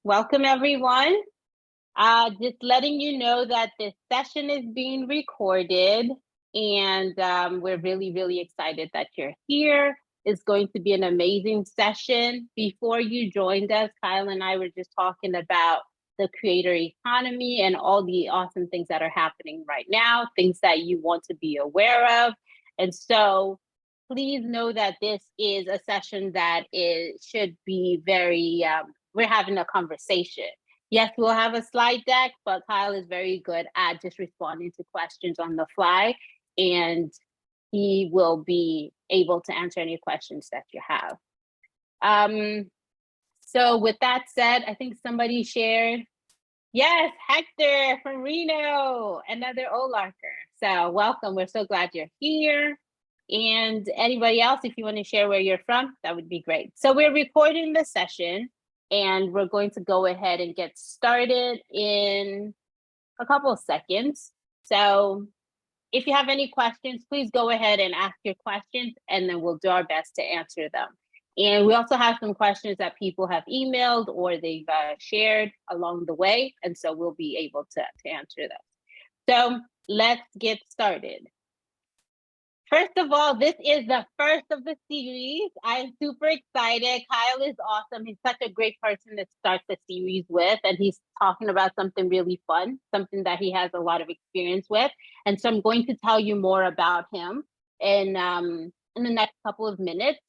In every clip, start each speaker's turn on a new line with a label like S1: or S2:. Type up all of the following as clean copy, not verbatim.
S1: Welcome, everyone. Just letting you know that this session is being recorded, and we're really, really excited that you're here. It's going to be an amazing session. Before you joined us, Kyle and I were just talking about the creator economy and all the awesome things that are happening right now, things that you want to be aware of. And so please know that this is a session that should be very, we're having a conversation. Yes, we'll have a slide deck, but Kyle is very good at just responding to questions on the fly, and he will be able to answer any questions that you have. So with that said, I think somebody shared, yes, Hector from Reno, another Olarker. So welcome, we're so glad you're here. And anybody else, if you want to share where you're from, that would be great. So we're recording the session, and we're going to go ahead and get started in a couple of seconds. So if you have any questions, please go ahead and ask your questions, and then we'll do our best to answer them. And we also have some questions that people have emailed or they've shared along the way, and so we'll be able to answer them. So let's get started. First of all, this is the first of the series. I'm super excited. Kyle is awesome. He's such a great person to start the series with, and he's talking about something really fun, something that he has a lot of experience with. And so I'm going to tell you more about him in the next couple of minutes.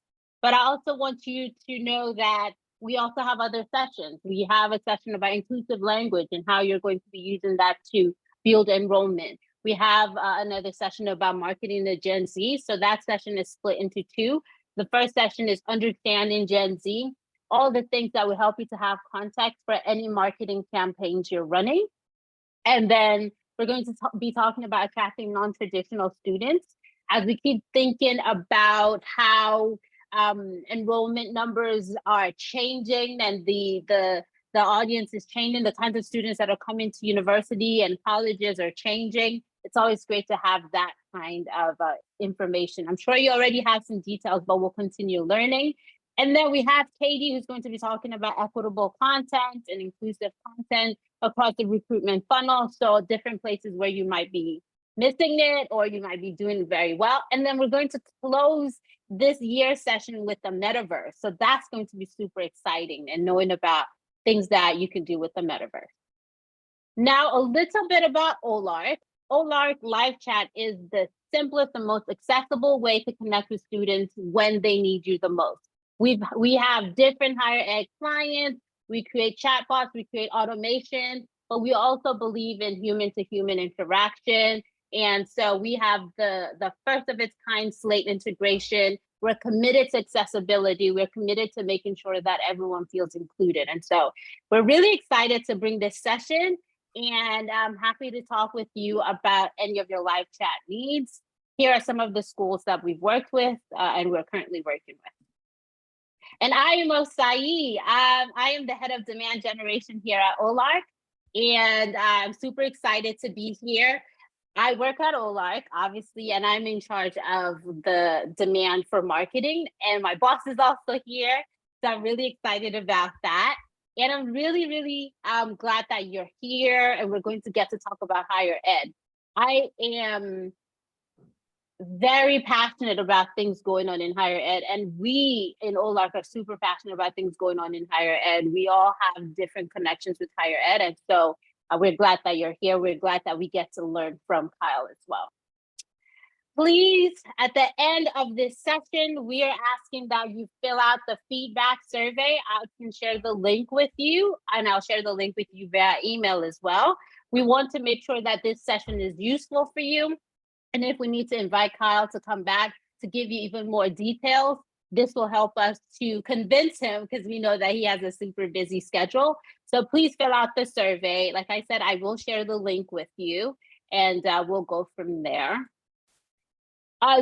S1: But I also want you to know that we also have other sessions. We have a session about inclusive language and how you're going to be using that to build enrollment. We have another session about marketing to Gen Z. So that session is split into two. The first session is understanding Gen Z, all the things that will help you to have context for any marketing campaigns you're running. And then we're going to be talking about attracting non-traditional students as we keep thinking about how enrollment numbers are changing and the audience is changing, the kinds of students that are coming to university and colleges are changing. It's always great to have that kind of information. I'm sure you already have some details, but we'll continue learning. And then we have Katie, who's going to be talking about equitable content and inclusive content across the recruitment funnel. So different places where you might be missing it or you might be doing very well. And then we're going to close this year's session with the metaverse. So that's going to be super exciting, and knowing about things that you can do with the metaverse. Now, a little bit about Olark. Olark Live Chat is the simplest and most accessible way to connect with students when they need you the most. We have different higher ed clients. We create chatbots, we create automation, but we also believe in human-to-human interaction. And so we have the first of its kind Slate integration. We're committed to accessibility. We're committed to making sure that everyone feels included. And so we're really excited to bring this session, and I'm happy to talk with you about any of your live chat needs. Here are some of the schools that we've worked with and we're currently working with. And I am Osai. I am the head of demand generation here at Olark, and I'm super excited to be here. I work at Olark, obviously, and I'm in charge of the demand for marketing. And my boss is also here, so I'm really excited about that. And I'm really, really glad that you're here, and we're going to get to talk about higher ed. I am very passionate about things going on in higher ed, and we in Olark are super passionate about things going on in higher ed. We all have different connections with higher ed, and so we're glad that you're here. We're glad that we get to learn from Kyle as well. Please, at the end of this session, we are asking that you fill out the feedback survey. I can share the link with you, and I'll share the link with you via email as well. We want to make sure that this session is useful for you. And if we need to invite Kyle to come back to give you even more details, this will help us to convince him, because we know that he has a super busy schedule. So please fill out the survey. Like I said, I will share the link with you, and we'll go from there.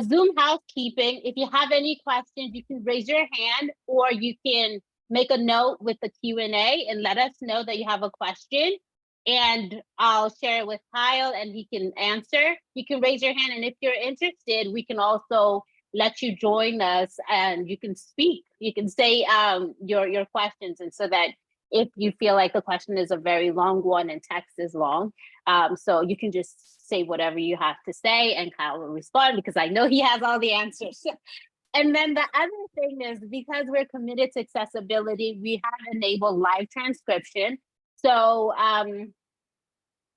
S1: Zoom housekeeping. If you have any questions, you can raise your hand, or you can make a note with the Q&A and let us know that you have a question, and I'll share it with Kyle and he can answer. You can raise your hand, and if you're interested, we can also let you join us and you can speak. You can say your questions, and so that if you feel like the question is a very long one and text is long. So you can just say whatever you have to say and Kyle will respond because I know he has all the answers. And then the other thing is because we're committed to accessibility, we have enabled live transcription. So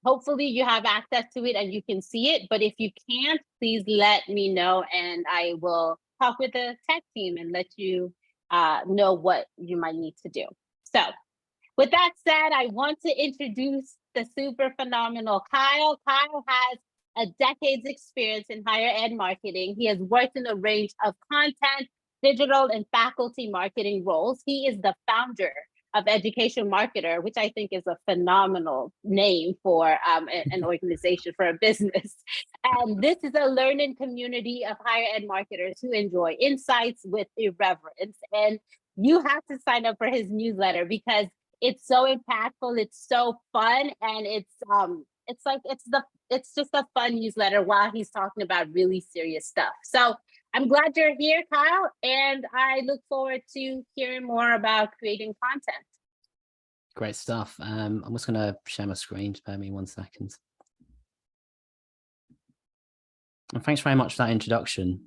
S1: hopefully you have access to it and you can see it. But if you can't, please let me know and I will talk with the tech team and let you know what you might need to do. So with that said, I want to introduce the super phenomenal Kyle. Kyle has a decade's experience in higher ed marketing. He has worked in a range of content, digital, and faculty marketing roles. He is the founder of Education Marketer, which I think is a phenomenal name for an organization, for a business. And this is a learning community of higher ed marketers who enjoy insights with irreverence. And you have to sign up for his newsletter because it's so impactful, it's so fun, and it's just a fun newsletter while he's talking about really serious stuff. So I'm glad you're here, Kyle, and I look forward to hearing more about creating content.
S2: Great stuff. I'm just going to share my screen. Spare me 1 second. And thanks very much for that introduction.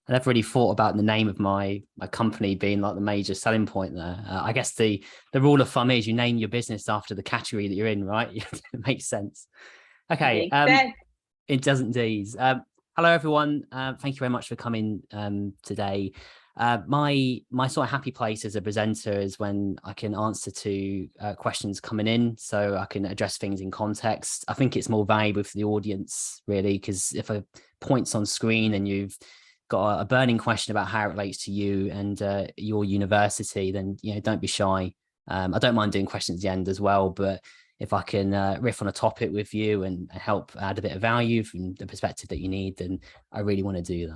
S2: I never really thought about the name of my company being like the major selling point there. I guess the rule of thumb is you name your business after the category that you're in, right? It makes sense. Okay. It does indeed. Hello, everyone. Thank you very much for coming today. My sort of happy place as a presenter is when I can answer to questions coming in so I can address things in context. I think it's more valuable for the audience, really, because if a point's on screen and you've got a burning question about how it relates to you and your university, then don't be shy. I don't mind doing questions at the end as well, but if I can riff on a topic with you and help add a bit of value from the perspective that you need, then I really want to do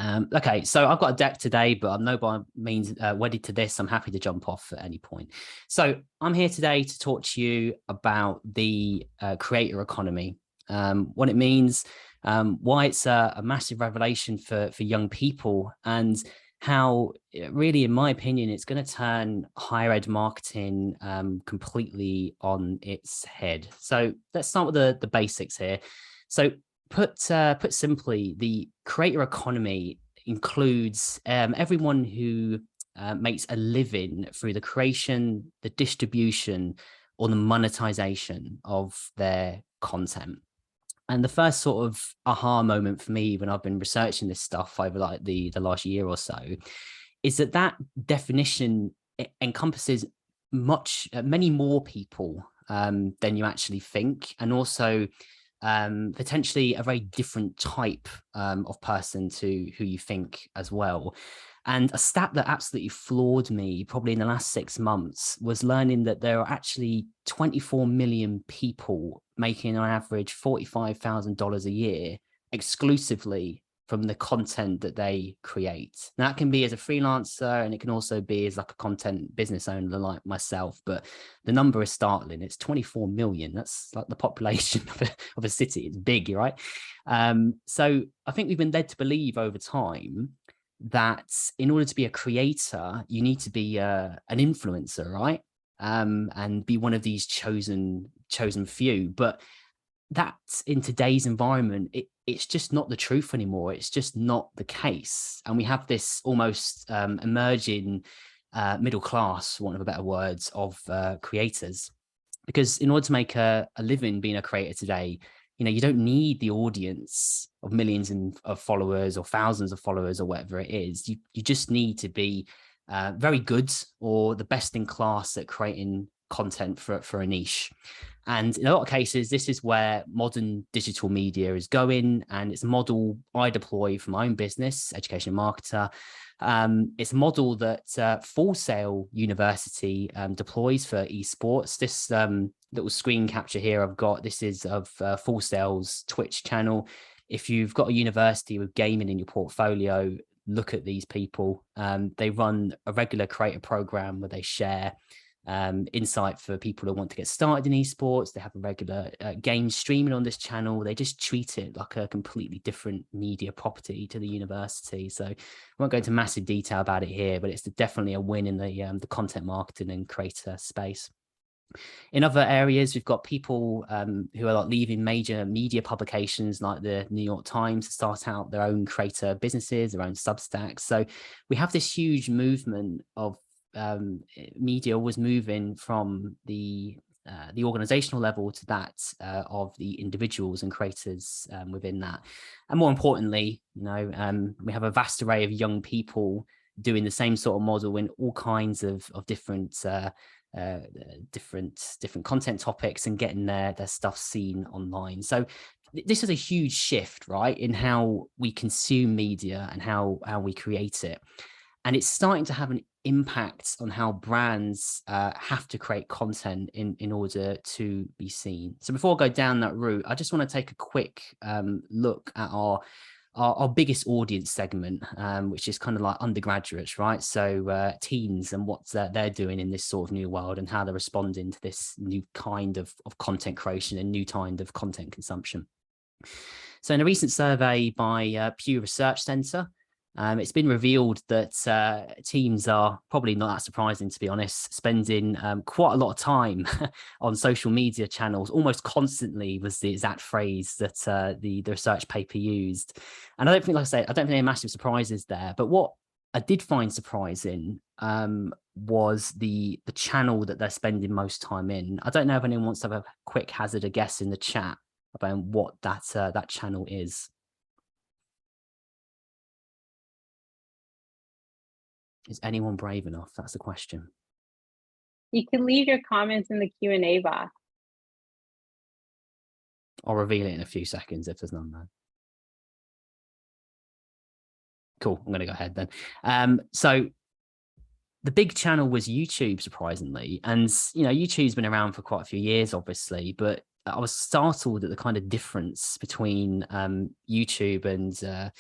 S2: that. Okay, so I've got a deck today, but I'm no by means wedded to this. I'm happy to jump off at any point. So I'm here today to talk to you about the creator economy, what it means, why it's a massive revelation for young people, and how really, in my opinion, it's going to turn higher ed marketing completely on its head. So let's start with the basics here. So put simply, the creator economy includes everyone who makes a living through the creation, the distribution, or the monetization of their content. And the first sort of aha moment for me when I've been researching this stuff over like the last year or so is that definition encompasses many more people than you actually think, and also potentially a very different type of person to who you think as well. And a stat that absolutely floored me probably in the last 6 months was learning that there are actually 24 million people making on average $45,000 a year exclusively from the content that they create. Now, that can be as a freelancer, and it can also be as like a content business owner like myself, but the number is startling. It's 24 million. That's like the population of a city. It's big, right? So I think we've been led to believe over time that in order to be a creator, you need to be an influencer, right? And be one of these chosen few. But that's, in today's environment, it's just not the truth anymore. It's just not the case. And we have this almost emerging middle class, for want of a better words, of creators. Because in order to make a living being a creator today, you don't need the audience of millions of followers or thousands of followers or whatever it is. You just need to be very good or the best in class at creating content for a niche. And in a lot of cases, this is where modern digital media is going, and it's a model I deploy for my own business, Education Marketer. It's a model that Full Sail University deploys for esports. This little screen capture here I've got, this is of Full Sail's Twitch channel. If you've got a university with gaming in your portfolio, look at these people. They run a regular creator program where they share insight for people who want to get started in esports. They have a regular game streaming on this channel. They just treat it like a completely different media property to the university. So I won't go into massive detail about it here, but it's definitely a win in the content marketing and creator space. In other areas, we've got people who are like leaving major media publications like the New York Times to start out their own creator businesses, their own Substacks. So we have this huge movement of media always moving from the organizational level to that of the individuals and creators within that. And more importantly, we have a vast array of young people doing the same sort of model in all kinds of different content topics and getting their stuff seen online. So this is a huge shift, right, in how we consume media and how we create it. And it's starting to have an impact on how brands have to create content in order to be seen. So before I go down that route, I just want to take a quick look at our biggest audience segment, which is kind of like undergraduates, right? So teens and what they're doing in this sort of new world and how they're responding to this new kind of content creation and new kind of content consumption. So in a recent survey by Pew Research Center, it's been revealed that teens are, probably not that surprising to be honest, spending quite a lot of time on social media channels. Almost constantly was the exact phrase that the research paper used. And I don't think, like I say, I don't think there are massive surprises there. But what I did find surprising was the channel that they're spending most time in. I don't know if anyone wants to have a quick hazard a guess in the chat about what that channel is. Is anyone brave enough? That's the question.
S1: You can leave your comments in the Q&A box.
S2: I'll reveal it in a few seconds if there's none there. Cool, I'm going to go ahead then. So the big channel was YouTube, surprisingly. And, YouTube's been around for quite a few years, obviously, but I was startled at the kind of difference between YouTube and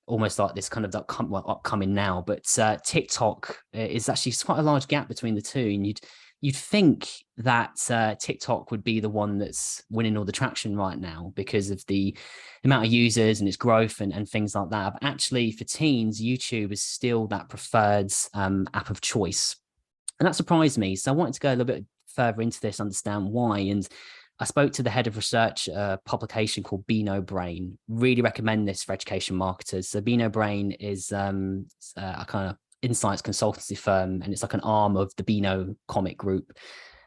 S2: almost like this kind of upcoming now, but TikTok is actually quite a large gap between the two. And you'd think that TikTok would be the one that's winning all the traction right now because of the amount of users and its growth and things like that. But actually for teens, YouTube is still that preferred app of choice. And that surprised me. So I wanted to go a little bit further into this, understand why. And I spoke to the head of research publication called Beano Brain. Really recommend this for education marketers. So Beano Brain is a kind of insights consultancy firm, and it's like an arm of the Beano comic group.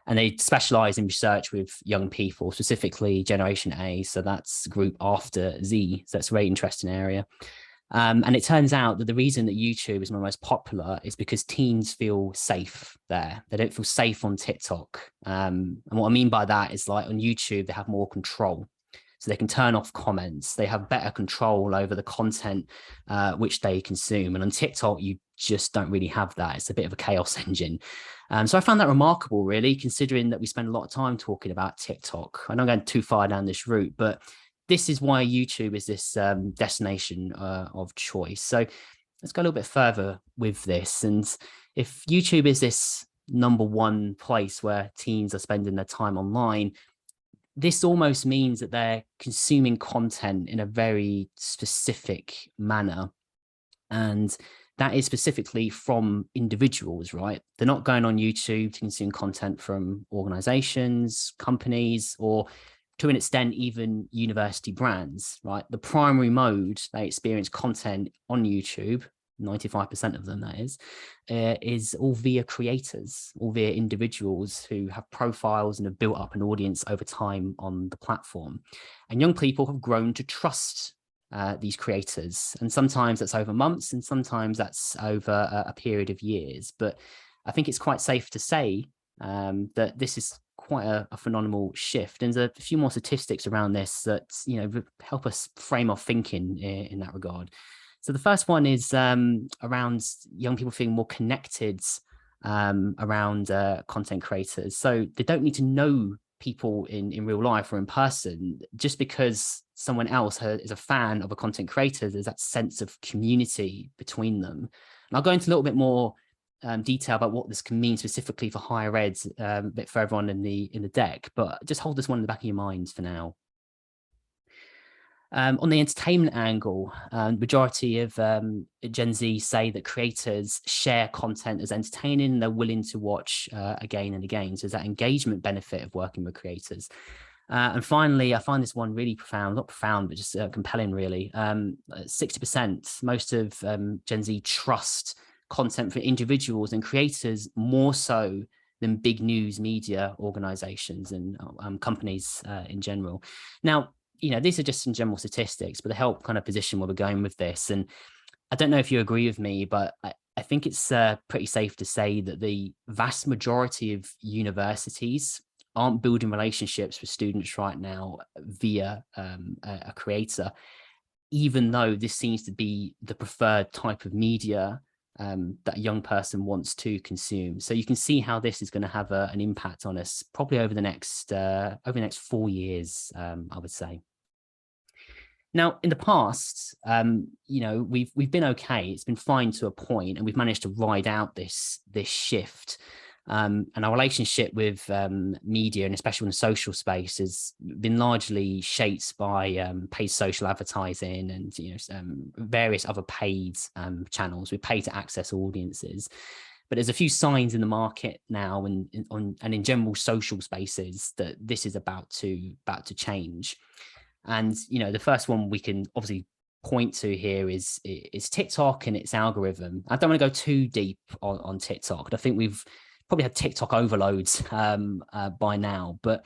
S2: And they specialize in research with young people, specifically Generation A. So that's group after Z. So that's a very interesting area. And it turns out that the reason that YouTube is most popular is because teens feel safe there. They don't feel safe on TikTok. And what I mean by that is, like, on YouTube, they have more control. So they can turn off comments. They have better control over the content which they consume. And on TikTok, you just don't really have that. It's a bit of a chaos engine. So I found that remarkable, really, considering that we spend a lot of time talking about TikTok. I'm not going too far down this route, but this is why YouTube is this destination of choice. So let's go a little bit further with this. And if YouTube is this number one place where teens are spending their time online, this almost means that they're consuming content in a very specific manner. And that is specifically from individuals, right? They're not going on YouTube to consume content from organizations, companies, or to an extent, even university brands, right? The primary mode they experience content on YouTube, 95% of them, that is all via creators, all via individuals who have profiles and have built up an audience over time on the platform. And young people have grown to trust these creators. And sometimes that's over months, and sometimes that's over a period of years. But I think it's quite safe to say that this is quite a phenomenal shift. And there's a few more statistics around this that help us frame our thinking in that regard. So the first one is around young people feeling more connected around content creators. So they don't need to know people in real life or in person. Just because someone else is a fan of a content creator, there's that sense of community between them. And I'll go into a little bit more detail about what this can mean specifically for higher ed a bit further on in the deck, but just hold this one in the back of your minds for now. On the entertainment angle, majority of Gen Z say that creators share content as entertaining. They're willing to watch again and again. So there's that engagement benefit of working with creators. And finally, I find this one really profound, not profound, but just compelling, really. 60%, most of Gen Z trust content for individuals and creators more so than big news media organizations and companies in general. Now, these are just some general statistics, but they help kind of position where we're going with this. And I don't know if you agree with me, but I think it's pretty safe to say that the vast majority of universities aren't building relationships with students right now via a creator, even though this seems to be the preferred type of media that a young person wants to consume. So you can see how this is going to have an impact on us probably over the next 4 years, I would say. Now, in the past, we've been okay. It's been fine to a point, and we've managed to ride out this shift. And our relationship with media, and especially in the social space, has been largely shaped by paid social advertising and various other paid channels. We pay to access audiences, but there's a few signs in the market now and in general social spaces that this is about to change. And the first one we can obviously point to here is TikTok and its algorithm. I don't want to go too deep on TikTok. I think we've probably had TikTok overloads by now, but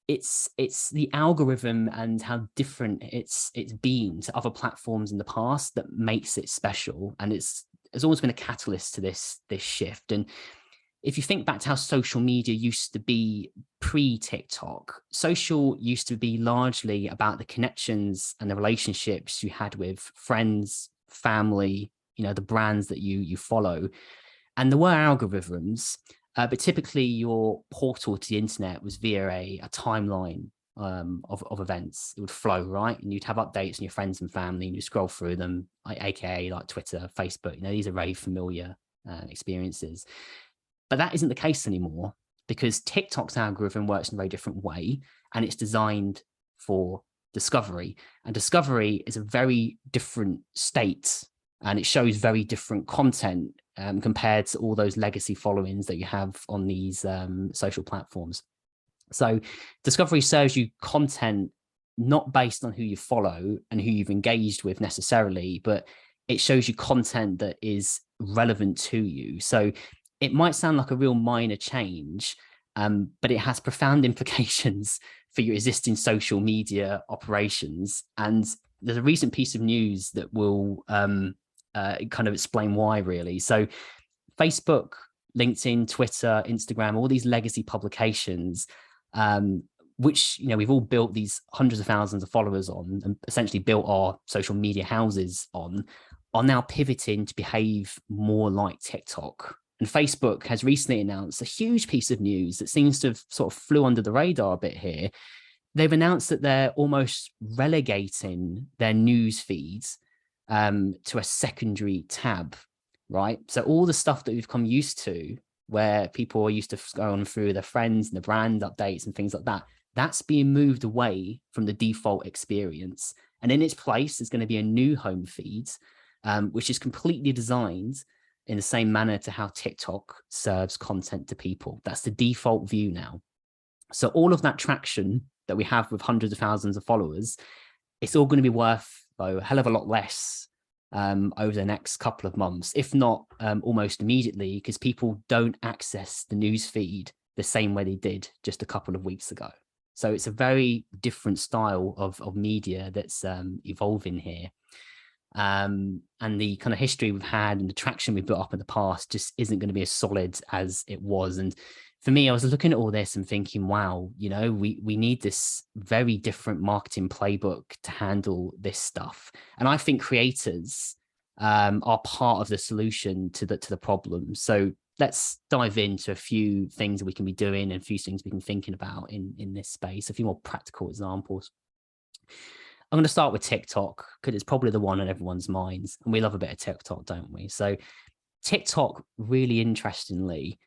S2: it's the algorithm and how different it's been to other platforms in the past that makes it special. And it's always been a catalyst to this shift. And if you think back to how social media used to be pre-TikTok, social used to be largely about the connections and the relationships you had with friends, family, the brands that you follow. And there were algorithms, but typically your portal to the internet was via a timeline of events. It would flow, right? And you'd have updates on your friends and family, and you scroll through them, aka like Twitter, Facebook. These are very familiar experiences. But that isn't the case anymore, because TikTok's algorithm works in a very different way, and it's designed for discovery. And discovery is a very different state, and it shows very different content compared to all those legacy followings that you have on these social platforms. So discovery serves you content not based on who you follow and who you've engaged with necessarily, but it shows you content that is relevant to you. So it might sound like a real minor change, but it has profound implications for your existing social media operations. And there's a recent piece of news that will kind of explain why, really. So Facebook, LinkedIn, Twitter, Instagram, all these legacy publications, which we've all built these hundreds of thousands of followers on and essentially built our social media houses on, are now pivoting to behave more like TikTok. And Facebook has recently announced a huge piece of news that seems to have sort of flew under the radar a bit here. They've announced that they're almost relegating their news feeds to a secondary tab, right? So all the stuff that we've come used to, where people are used to going through their friends and the brand updates and things like that, that's being moved away from the default experience. And in its place is going to be a new home feed, which is completely designed in the same manner to how TikTok serves content to people. That's the default view now. So all of that traction that we have with hundreds of thousands of followers, it's all going to be worth a hell of a lot less over the next couple of months, if not almost immediately, because people don't access the news feed the same way they did just a couple of weeks ago. So it's a very different style of media that's evolving here. And the kind of history we've had and the traction we've built up in the past just isn't going to be as solid as it was. And for me, I was looking at all this and thinking, wow, we need this very different marketing playbook to handle this stuff. And I think creators are part of the solution to the problem. So let's dive into a few things that we can be doing and a few things we can be thinking about in this space, a few more practical examples. I'm going to start with TikTok because it's probably the one on everyone's minds, and we love a bit of TikTok, don't we? So TikTok, really interestingly,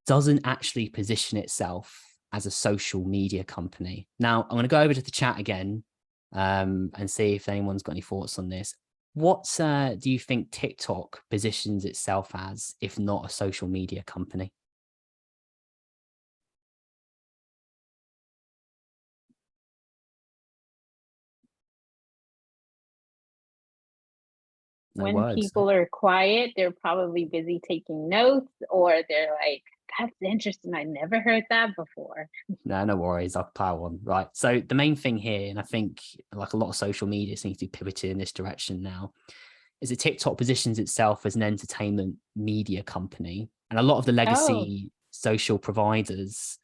S2: doesn't actually position itself as a social media company. Now, I'm going to go over to the chat again and see if anyone's got any thoughts on this. What do you think TikTok positions itself as, if not a social media company? No
S1: When
S2: words.
S1: people are quiet, they're probably busy taking notes, or they're like, that's interesting. I never heard that before.
S2: No worries. I'll plow on. Right. So the main thing here, and I think like a lot of social media seems to be pivoted in this direction now, is that TikTok positions itself as an entertainment media company. And a lot of the
S1: Oh,
S2: legacy social providers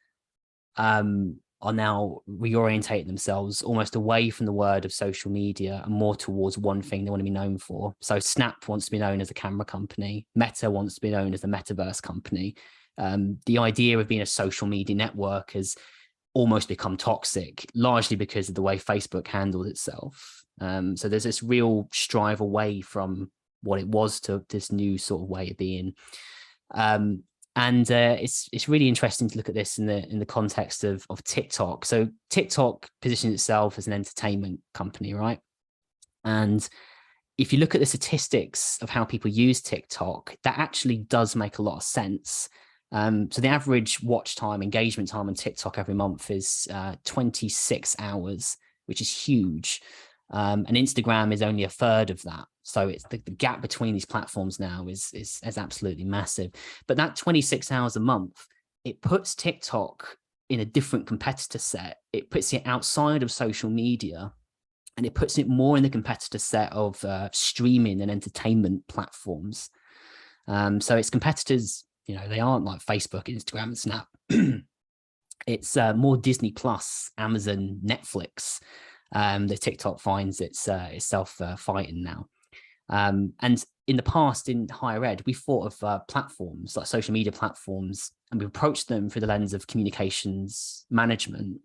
S2: are now reorientating themselves almost away from the word of social media and more towards one thing they want to be known for. So Snap wants to be known as a camera company. Meta wants to be known as a metaverse company. The idea of being a social media network has almost become toxic, largely because of the way Facebook handled itself. So there's this real strive away from what it was to this new sort of way of being. And it's really interesting to look at this in the context of TikTok. So TikTok positions itself as an entertainment company, right? And if you look at the statistics of how people use TikTok, that actually does make a lot of sense. So the average watch time, engagement time on TikTok every month is 26 hours, which is huge. And Instagram is only a third of that. So it's the gap between these platforms now is absolutely massive. But that 26 hours a month, it puts TikTok in a different competitor set. It puts it outside of social media, and it puts it more in the competitor set of streaming and entertainment platforms. So its competitors, they aren't like Facebook, Instagram, and Snap. It's more Disney Plus, Amazon, Netflix. The TikTok finds itself fighting now. And in the past, in higher ed, we thought of platforms like social media platforms, and we approached them through the lens of communications management.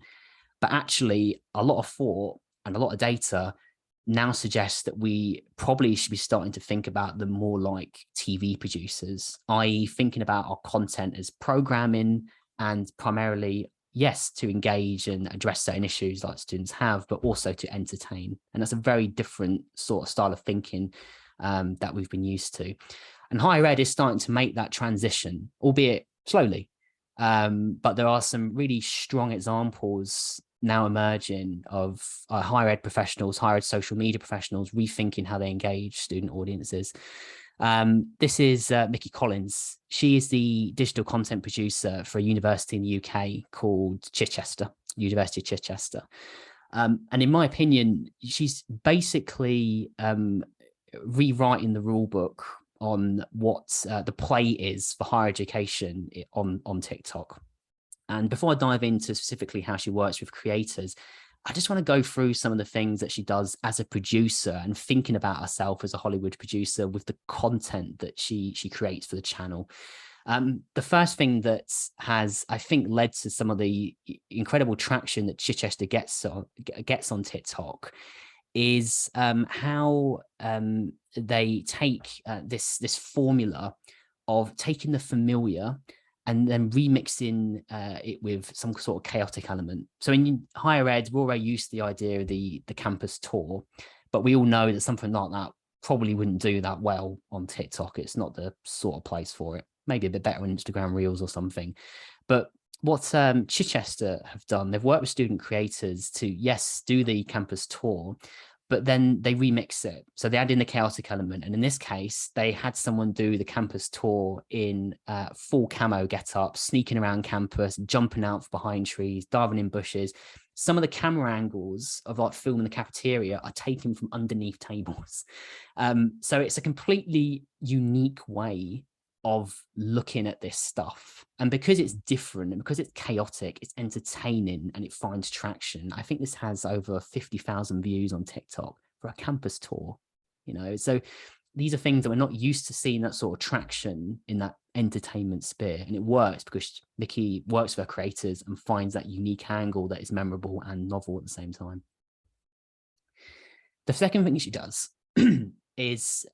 S2: But actually, a lot of thought and a lot of data now suggests that we probably should be starting to think about them more like TV producers, i.e. thinking about our content as programming and primarily, yes, to engage and address certain issues like students have, but also to entertain. And that's a very different sort of style of thinking that we've been used to. And higher ed is starting to make that transition, albeit slowly. But there are some really strong examples now emerging of higher ed professionals, higher ed social media professionals rethinking how they engage student audiences. This is Mickey Collins. She is the digital content producer for a university in the UK called Chichester, University of Chichester. And in my opinion, she's basically rewriting the rule book on what the play is for higher education on TikTok. And before I dive into specifically how she works with creators, I just want to go through some of the things that she does as a producer and thinking about herself as a Hollywood producer with the content that she creates for the channel. The first thing that has, I think, led to some of the incredible traction that Chichester gets on TikTok is how they take this formula of taking the familiar and then remixing it with some sort of chaotic element. So in higher ed, we're already used to the idea of the campus tour, but we all know that something like that probably wouldn't do that well on TikTok. It's not the sort of place for it. Maybe a bit better on Instagram Reels or something. But what Chichester have done, they've worked with student creators to, yes, do the campus tour, but then they remix it. So they add in the chaotic element. And in this case, they had someone do the campus tour in full camo getup, sneaking around campus, jumping out behind trees, diving in bushes. Some of the camera angles of like filming the cafeteria are taken from underneath tables. So it's a completely unique way of looking at this stuff. And because it's different and because it's chaotic, it's entertaining and it finds traction. I think this has over 50,000 views on TikTok for a campus tour, so these are things that we're not used to seeing, that sort of traction in that entertainment sphere. And it works because Mickey works for creators and finds that unique angle that is memorable and novel at the same time. The second thing she does is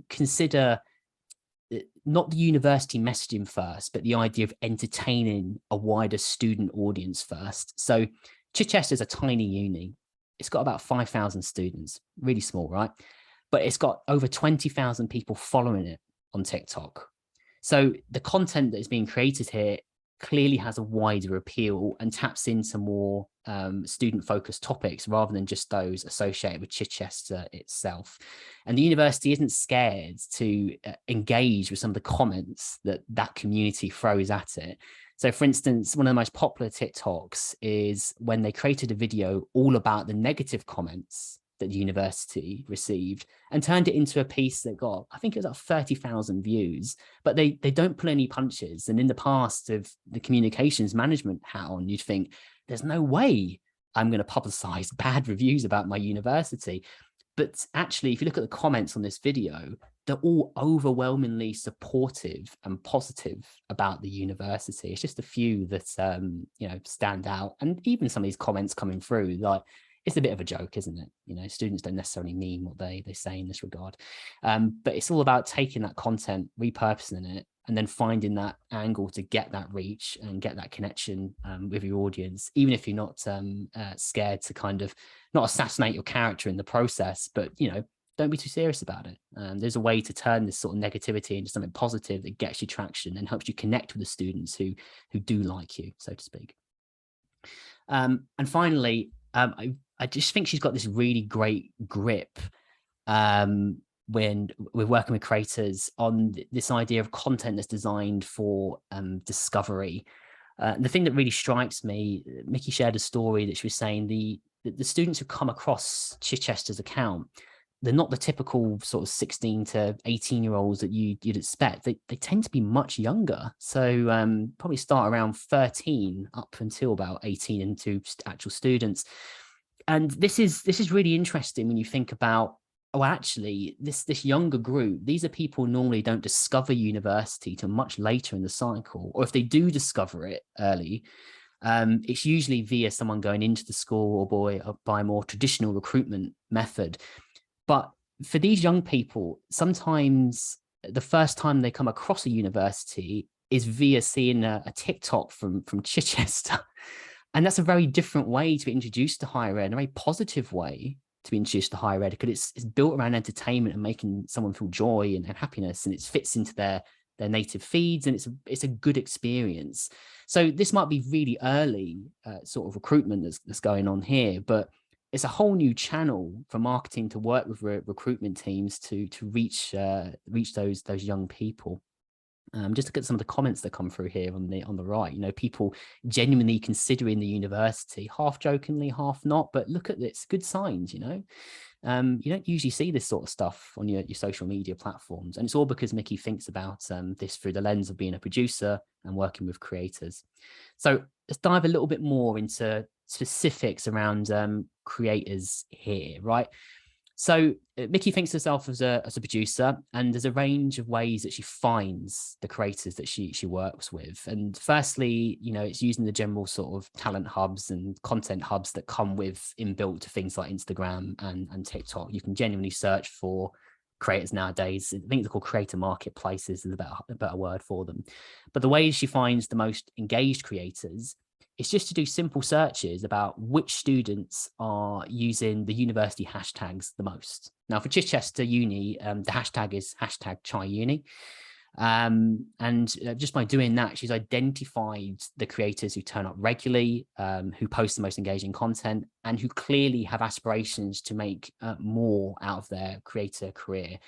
S2: consider not the university messaging first, but the idea of entertaining a wider student audience first. So Chichester is a tiny uni. It's got about 5,000 students, really small, right? But it's got over 20,000 people following it on TikTok. So the content that is being created here clearly has a wider appeal and taps into more student-focused topics rather than just those associated with Chichester itself. And the university isn't scared to engage with some of the comments that that community throws at it. So, for instance, one of the most popular TikToks is when they created a video all about the negative comments that the university received and turned it into a piece that got, I think it was like 30,000 views, but they don't pull any punches. And in the past of the communications management hat on, you'd think there's no way I'm going to publicize bad reviews about my university. But actually, if you look at the comments on this video, they're all overwhelmingly supportive and positive about the university. It's just a few that, stand out. And even some of these comments coming through, like, it's a bit of a joke, isn't it? You know, students don't necessarily mean what they say in this regard. But it's all about taking that content, repurposing it, and then finding that angle to get that reach and get that connection with your audience, even if you're not scared to kind of not assassinate your character in the process, but, don't be too serious about it. There's a way to turn this sort of negativity into something positive that gets you traction and helps you connect with the students who do like you, so to speak. And finally, I just think she's got this really great grip when we're working with creators on this idea of content that's designed for discovery. The thing that really strikes me, Mickey shared a story that she was saying the students who come across Chichester's account, they're not the typical sort of 16 to 18-year-olds that you'd expect. They tend to be much younger. So probably start around 13 up until about 18 into actual students. And this is really interesting when you think about, actually, this younger group, these are people who normally don't discover university till much later in the cycle. Or if they do discover it early, it's usually via someone going into the school or by a more traditional recruitment method. But for these young people, sometimes the first time they come across a university is via seeing a TikTok from Chichester. And that's a very different way to be introduced to higher ed, a very positive way to be introduced to higher ed, because it's built around entertainment and making someone feel joy and happiness, and it fits into their native feeds, and it's a good experience. So this might be really early sort of recruitment that's going on here, but it's a whole new channel for marketing to work with recruitment teams to reach those young people. Just look at some of the comments that come through here on the right. People genuinely considering the university, half jokingly, half not. But look at this, good signs. You don't usually see this sort of stuff on your social media platforms, and it's all because Mickey thinks about this through the lens of being a producer and working with creators. So let's dive a little bit more into specifics around creators here, right? So Mickey thinks herself as a producer, and there's a range of ways that she finds the creators that she works with. And firstly, it's using the general sort of talent hubs and content hubs that come with inbuilt to things like Instagram and TikTok. You can genuinely search for creators nowadays. I think they're called creator marketplaces, is a better word for them. But the ways she finds the most engaged creators, it's just to do simple searches about which students are using the university hashtags the most. Now, for Chichester Uni, the hashtag is #ChiUni. And just by doing that, she's identified the creators who turn up regularly, who post the most engaging content, and who clearly have aspirations to make more out of their creator career.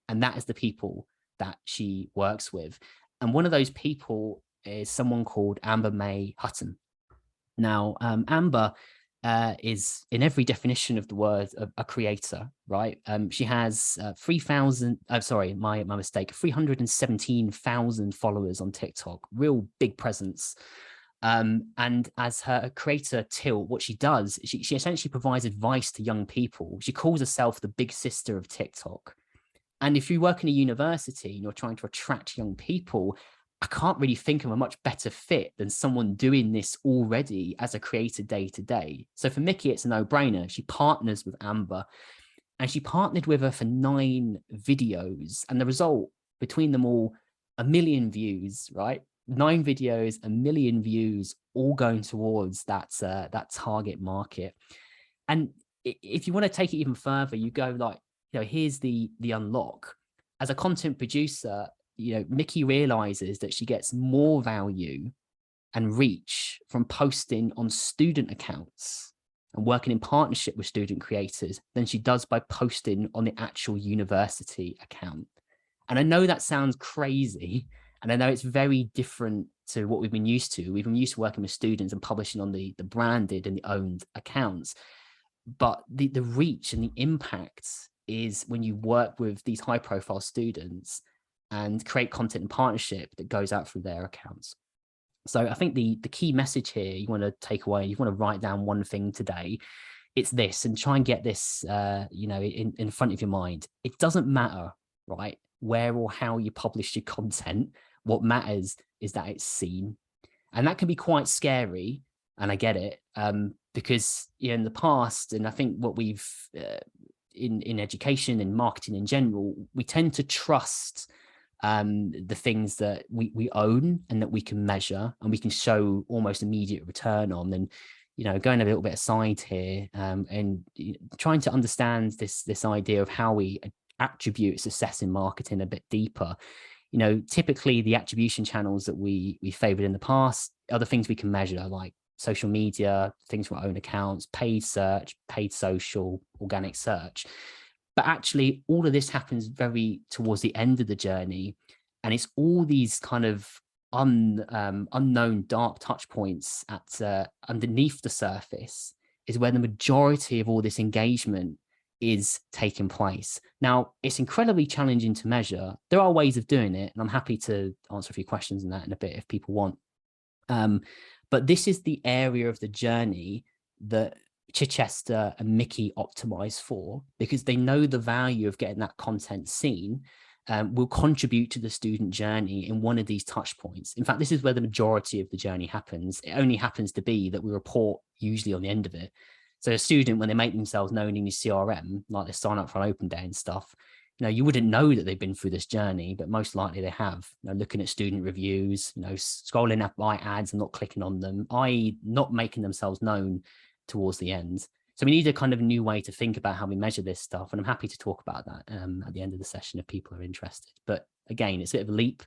S2: And that is the people that she works with. And one of those people is someone called Amber May Hutton. Now, Amber is, in every definition of the word, a creator, right? She has 317,000 followers on TikTok, real big presence. And as her creator tilt, what she does, she essentially provides advice to young people. She calls herself the big sister of TikTok. And if you work in a university and you're trying to attract young people, I can't really think of a much better fit than someone doing this already as a creator day to day. So for Mickey, it's a no-brainer. She partners with Amber, and she partnered with her for 9 videos. And the result between them all, 1 million views, right? 9 videos, 1 million views, all going towards that target market. And if you want to take it even further, you go like, here's the unlock. As a content producer, Mickey realizes that she gets more value and reach from posting on student accounts and working in partnership with student creators than she does by posting on the actual university account. And I know that sounds crazy, and I know it's very different to what we've been used to. We've been used to working with students and publishing on the branded and the owned accounts. But the reach and the impact is when you work with these high profile students and create content in partnership that goes out through their accounts. So I think the key message here you want to take away, you want to write down one thing today, it's this, and try and get this, in front of your mind. It doesn't matter, right, where or how you publish your content. What matters is that it's seen. And that can be quite scary, and I get it, because in the past, and I think what we've, in education and marketing in general, we tend to trust the things that we own and that we can measure and we can show almost immediate return on. And going a little bit aside here, and trying to understand this idea of how we attribute success in marketing a bit deeper. Typically the attribution channels that we favored in the past are the things we can measure, like social media, things from our own accounts, paid search, paid social, organic search. But actually, all of this happens very towards the end of the journey. And it's all these kind of unknown dark touch points at underneath the surface is where the majority of all this engagement is taking place. Now, it's incredibly challenging to measure. There are ways of doing it, and I'm happy to answer a few questions on that in a bit if people want. But this is the area of the journey that Chichester and Mickey optimize for, because they know the value of getting that content seen will contribute to the student journey in one of these touch points. In fact, this is where the majority of the journey happens. It only happens to be that we report usually on the end of it. So a student, when they make themselves known in your CRM, like they sign up for an open day and stuff, you wouldn't know that they've been through this journey, but most likely they have. Looking at student reviews, scrolling up by ads and not clicking on them, i.e. not making themselves known towards the end. So we need a kind of new way to think about how we measure this stuff. And I'm happy to talk about that at the end of the session if people are interested. But again, it's a bit of a leap,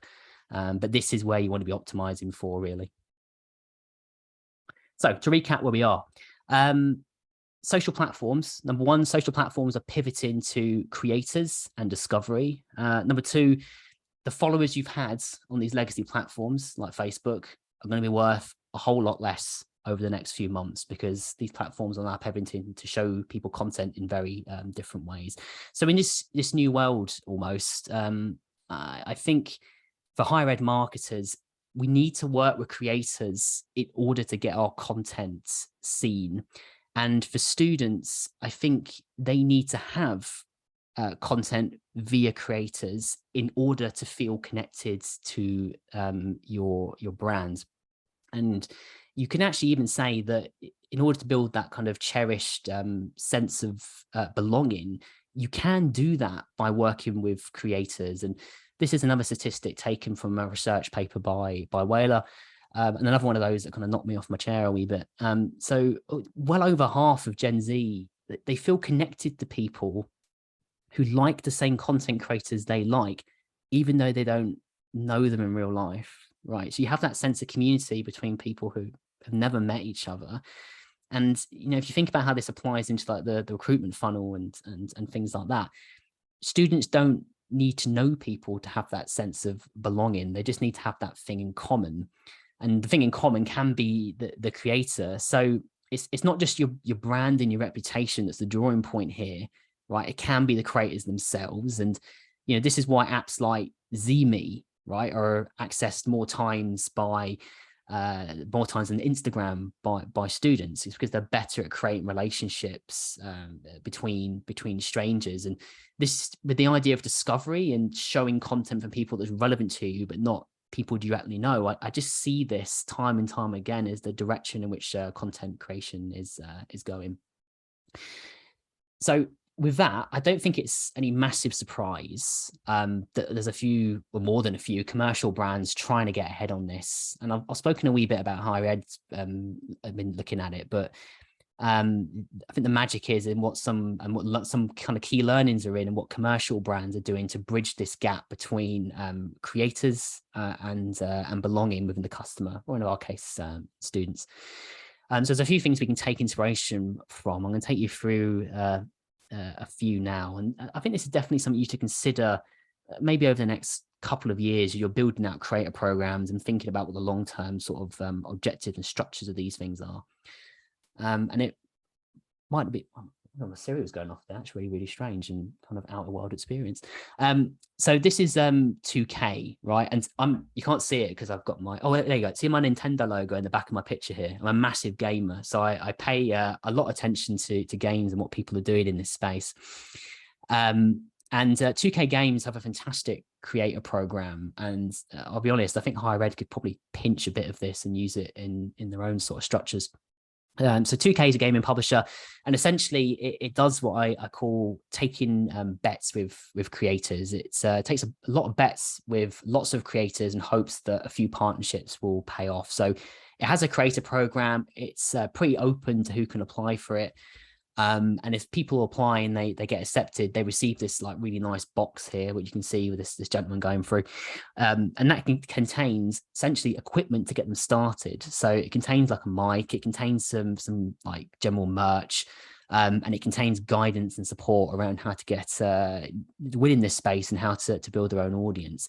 S2: but this is where you want to be optimizing for, really. So to recap where we are, social platforms. Number one, social platforms are pivoting to creators and discovery. Number two, the followers you've had on these legacy platforms like Facebook are going to be worth a whole lot less over the next few months, because these platforms are now pivoting to show people content in very different ways. So in this new world, almost, I think for higher ed marketers, we need to work with creators in order to get our content seen. And for students, I think they need to have content via creators in order to feel connected to your brand. And you can actually even say that in order to build that kind of cherished sense of belonging, you can do that by working with creators. And this is another statistic taken from a research paper by Whaler. And another one of those that kind of knocked me off my chair a wee bit. So well over half of Gen Z, they feel connected to people who like the same content creators they like, even though they don't know them in real life, right? So you have that sense of community between people who have never met each other. And, if you think about how this applies into like the recruitment funnel and things like that, students don't need to know people to have that sense of belonging. They just need to have that thing in common. And the thing in common can be the creator. So it's not just your brand and your reputation that's the drawing point here, right? It can be the creators themselves. And, this is why apps like Zeme, right, are accessed more times than Instagram by students. It's because they're better at creating relationships between strangers. And this, with the idea of discovery and showing content for people that's relevant to you, but not people directly know, I just see this time and time again as the direction in which content creation is going. So with that, I don't think it's any massive surprise that there's a few, or more than a few, commercial brands trying to get ahead on this. And I've spoken a wee bit about higher ed. I've been looking at it, but I think the magic is in what some kind of key learnings are in, and what commercial brands are doing to bridge this gap between creators and belonging within the customer, or in our case, students. So there's a few things we can take inspiration from. I'm going to take you through a few now, and I think this is definitely something you should consider maybe over the next couple of years. You're building out creator programs and thinking about what the long-term sort of objectives and structures of these things are. And it might be, my Siri was going off there. That's really, really strange and kind of outer world experience. So this is 2K, right? And you can't see it because I've got my, oh, there you go. See my Nintendo logo in the back of my picture here. I'm a massive gamer. So I pay a lot of attention to games and what people are doing in this space. And 2K Games have a fantastic creator program. And I'll be honest, I think higher ed could probably pinch a bit of this and use it in their own sort of structures. So 2K is a gaming publisher, and essentially it does what I call taking bets with creators. It takes a lot of bets with lots of creators and hopes that a few partnerships will pay off. So it has a creator program. It's pretty open to who can apply for it. And if people apply and they get accepted, they receive this like really nice box here, which you can see with this gentleman going through. And that contains essentially equipment to get them started. So it contains like a mic, it contains some like general merch, and it contains guidance and support around how to get within this space and how to build their own audience.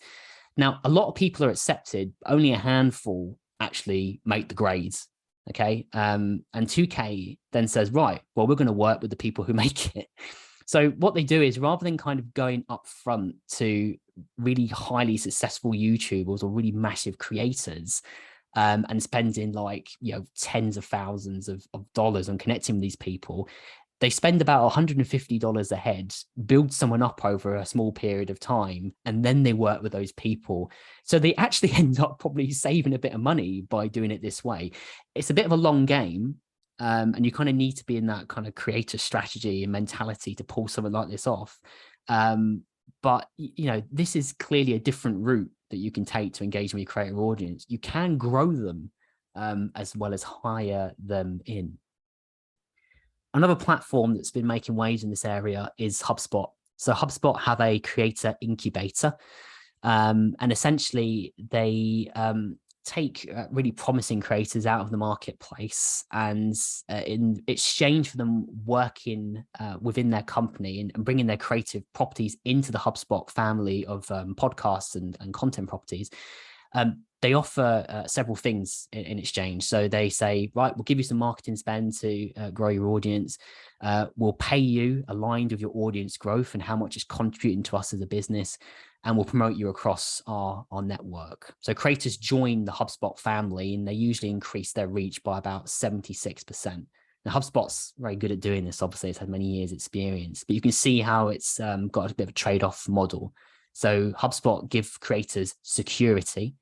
S2: Now, a lot of people are accepted, only a handful actually make the grades. Okay. And 2K then says, right, well, we're going to work with the people who make it. So what they do is, rather than kind of going up front to really highly successful YouTubers or really massive creators, and spending like, tens of thousands of dollars on connecting with these people, they spend about $150 a head, build someone up over a small period of time, and then they work with those people. So they actually end up probably saving a bit of money by doing it this way. It's a bit of a long game, and you kind of need to be in that kind of creative strategy and mentality to pull something like this off. But, this is clearly a different route that you can take to engage with your creator audience. You can grow them as well as hire them in. Another platform that's been making waves in this area is Hubspot. So Hubspot have a creator incubator, and essentially they take really promising creators out of the marketplace, and in exchange for them working within their company and bringing their creative properties into the Hubspot family of podcasts and content properties, they offer several things in exchange. So they say, right, we'll give you some marketing spend to grow your audience. We'll pay you aligned with your audience growth and how much it's contributing to us as a business. And we'll promote you across our network. So creators join the HubSpot family, and they usually increase their reach by about 76%. Now, HubSpot's very good at doing this. Obviously, it's had many years experience, but you can see how it's got a bit of a trade-off model. So HubSpot give creators security,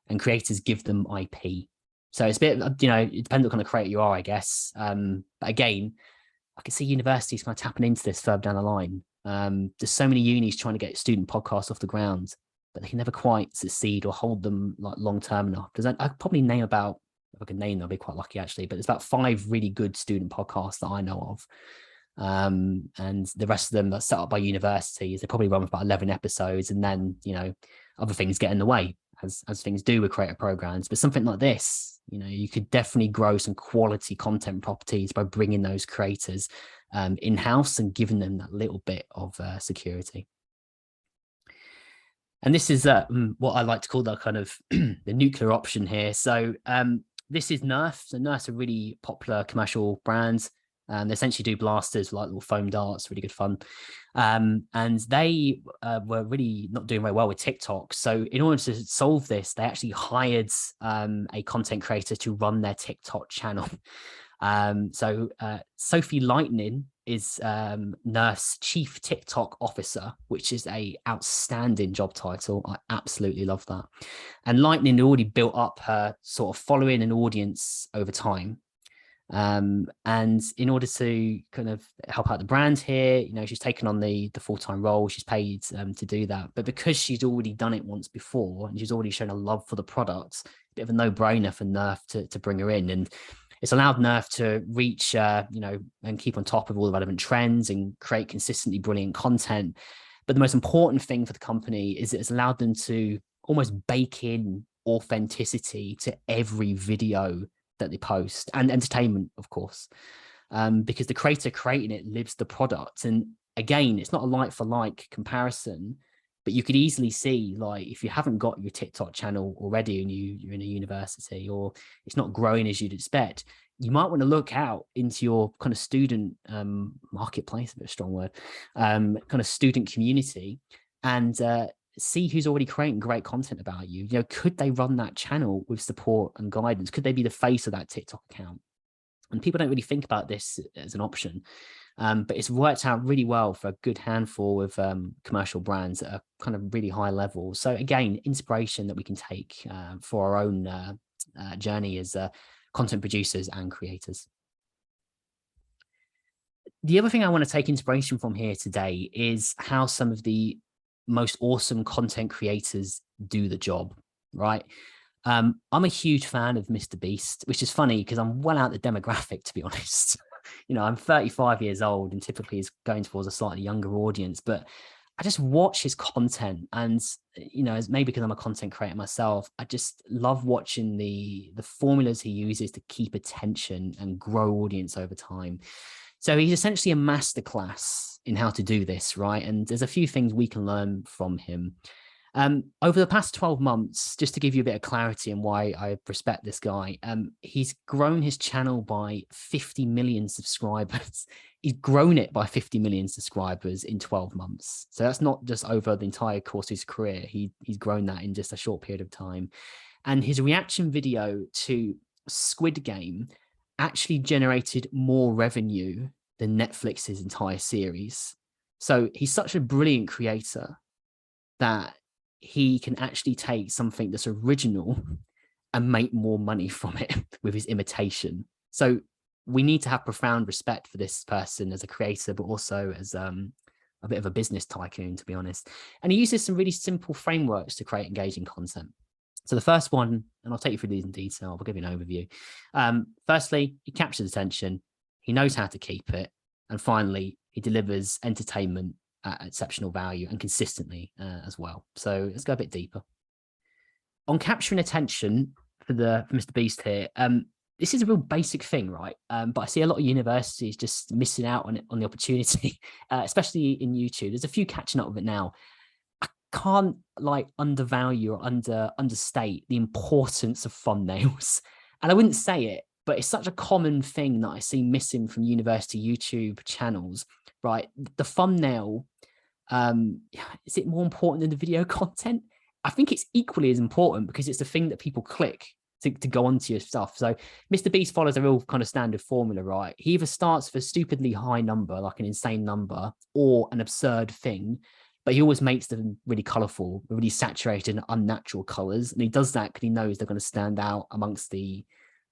S2: and creators give them IP. So it's a bit, it depends what kind of creator you are, I guess. But again, I can see universities kind of tapping into this further down the line. There's so many unis trying to get student podcasts off the ground, but they can never quite succeed or hold them like long-term enough. I could probably name about, if I could name them, I'd be quite lucky actually, but there's about 5 really good student podcasts that I know of. And the rest of them that's set up by universities, they probably run with about 11 episodes, and then, other things get in the way, as things do with creator programs. But something like this, you could definitely grow some quality content properties by bringing those creators in-house and giving them that little bit of security. And this is what I like to call the kind of the nuclear option here. So this is Nerf. So Nerf's a really popular commercial brand. They essentially do blasters, like little foam darts, really good fun. And they were really not doing very well with TikTok. So in order to solve this, they actually hired a content creator to run their TikTok channel. So Sophie Lightning is Nerf's Chief TikTok Officer, which is a outstanding job title. I absolutely love that. And Lightning already built up her sort of following and audience over time. And in order to kind of help out the brand here, you know, she's taken on the full-time role. She's paid to do that. But because she's already done it once before and she's already shown a love for the product, a bit of a no-brainer for Nerf to bring her in. And it's allowed Nerf to reach, you know, and keep on top of all the relevant trends and create consistently brilliant content. But the most important thing for the company is it's allowed them to almost bake in authenticity to every video that they post, and entertainment, of course, because the creator creating it lives the product. And again, it's not a like for like comparison, but you could easily see, like, if you haven't got your TikTok channel already and you're in a university, or it's not growing as you'd expect, you might want to look out into your kind of student marketplace, a bit of a strong word, kind of student community, and see who's already creating great content about you. You know, could they run that channel with support and guidance? Could they be the face of that TikTok account? And people don't really think about this as an option, but it's worked out really well for a good handful of commercial brands at a kind of really high level. So again, inspiration that we can take for our own journey as content producers and creators. The other thing I want to take inspiration from here today is how some of the most awesome content creators do the job, right? I'm a huge fan of Mr. Beast, which is funny because I'm well out the demographic, to be honest. You know, I'm 35 years old and typically is going towards a slightly younger audience, but I just watch his content, and, you know, maybe because I'm a content creator myself, I just love watching the formulas he uses to keep attention and grow audience over time. So he's essentially a masterclass in how to do this, right? And there's a few things we can learn from him. Over the past 12 months, just to give you a bit of clarity on why I respect this guy, he's grown his channel by 50 million subscribers. He's grown it by 50 million subscribers in 12 months. So that's not just over the entire course of his career. He's grown that in just a short period of time. And his reaction video to Squid Game actually generated more revenue than Netflix's entire series. So he's such a brilliant creator that he can actually take something that's original and make more money from it with his imitation. So we need to have profound respect for this person as a creator, but also as a bit of a business tycoon, to be honest. And he uses some really simple frameworks to create engaging content. So the first one, and I'll take you through these in detail, I'll give you an overview. Firstly, he captures attention. He knows how to keep it. And finally, he delivers entertainment at exceptional value and consistently as well. So let's go a bit deeper. On capturing attention for Mr. Beast here, this is a real basic thing, right? But I see a lot of universities just missing out on the opportunity, especially in YouTube. There's a few catching up with it now. Can't like undervalue or understate the importance of thumbnails. And I wouldn't say it, but it's such a common thing that I see missing from university YouTube channels, right? The thumbnail, is it more important than the video content? I think it's equally as important because it's the thing that people click to go onto your stuff. So Mr. Beast follows a real kind of standard formula, right? He either starts with a stupidly high number, like an insane number, or an absurd thing, but he always makes them really colorful, really saturated and unnatural colors. And he does that because he knows they're going to stand out amongst the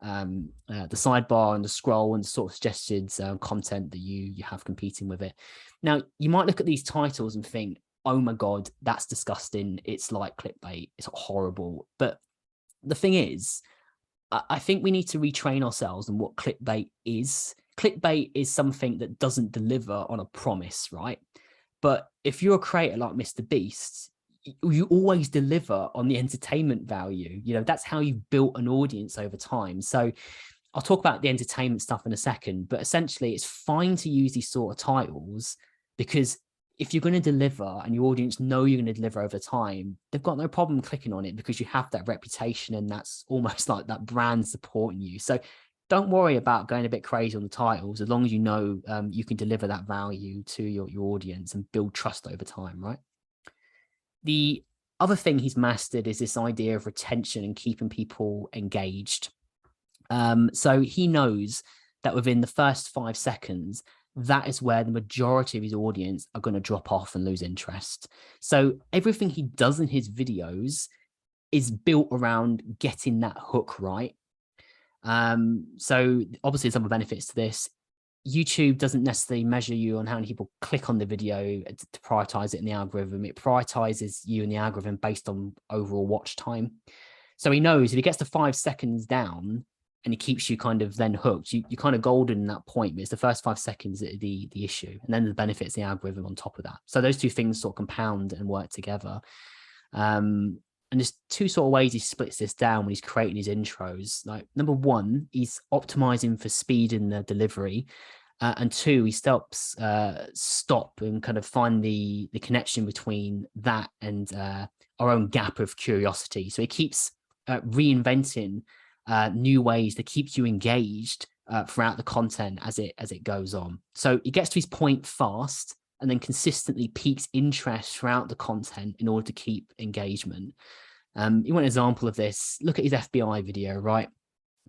S2: sidebar and the scroll and the sort of suggested content that you have competing with it. Now, you might look at these titles and think, oh my God, that's disgusting. It's like clickbait. It's horrible. But the thing is, I think we need to retrain ourselves on what clickbait is. Clickbait is something that doesn't deliver on a promise, right? But if you're a creator like Mr. Beast, you always deliver on the entertainment value. You know, that's how you've built an audience over time. So I'll talk about the entertainment stuff in a second, but essentially it's fine to use these sort of titles because if you're going to deliver and your audience know you're going to deliver over time, they've got no problem clicking on it because you have that reputation and that's almost like that brand supporting you. So don't worry about going a bit crazy on the titles as long as you know you can deliver that value to your audience and build trust over time, right? The other thing he's mastered is this idea of retention and keeping people engaged. So he knows that within the first 5 seconds, that is where the majority of his audience are going to drop off and lose interest. So everything he does in his videos is built around getting that hook right. So obviously some of the benefits to this. YouTube doesn't necessarily measure you on how many people click on the video to prioritize it in the algorithm. It prioritizes you in the algorithm based on overall watch time. So he knows if he gets to 5 seconds down and he keeps you kind of then hooked, you're kind of golden in that point. But it's the first 5 seconds that are the issue. And then the benefits, the algorithm on top of that. So those two things sort of compound and work together. And there's two sort of ways he splits this down when he's creating his intros. Like number one, he's optimizing for speed in the delivery. And two, he stop and kind of find the connection between that and our own gap of curiosity. So he keeps reinventing new ways to keep you engaged throughout the content as it goes on. So he gets to his point fast and then consistently piques interest throughout the content in order to keep engagement. You want an example of this? Look at his FBI video, right?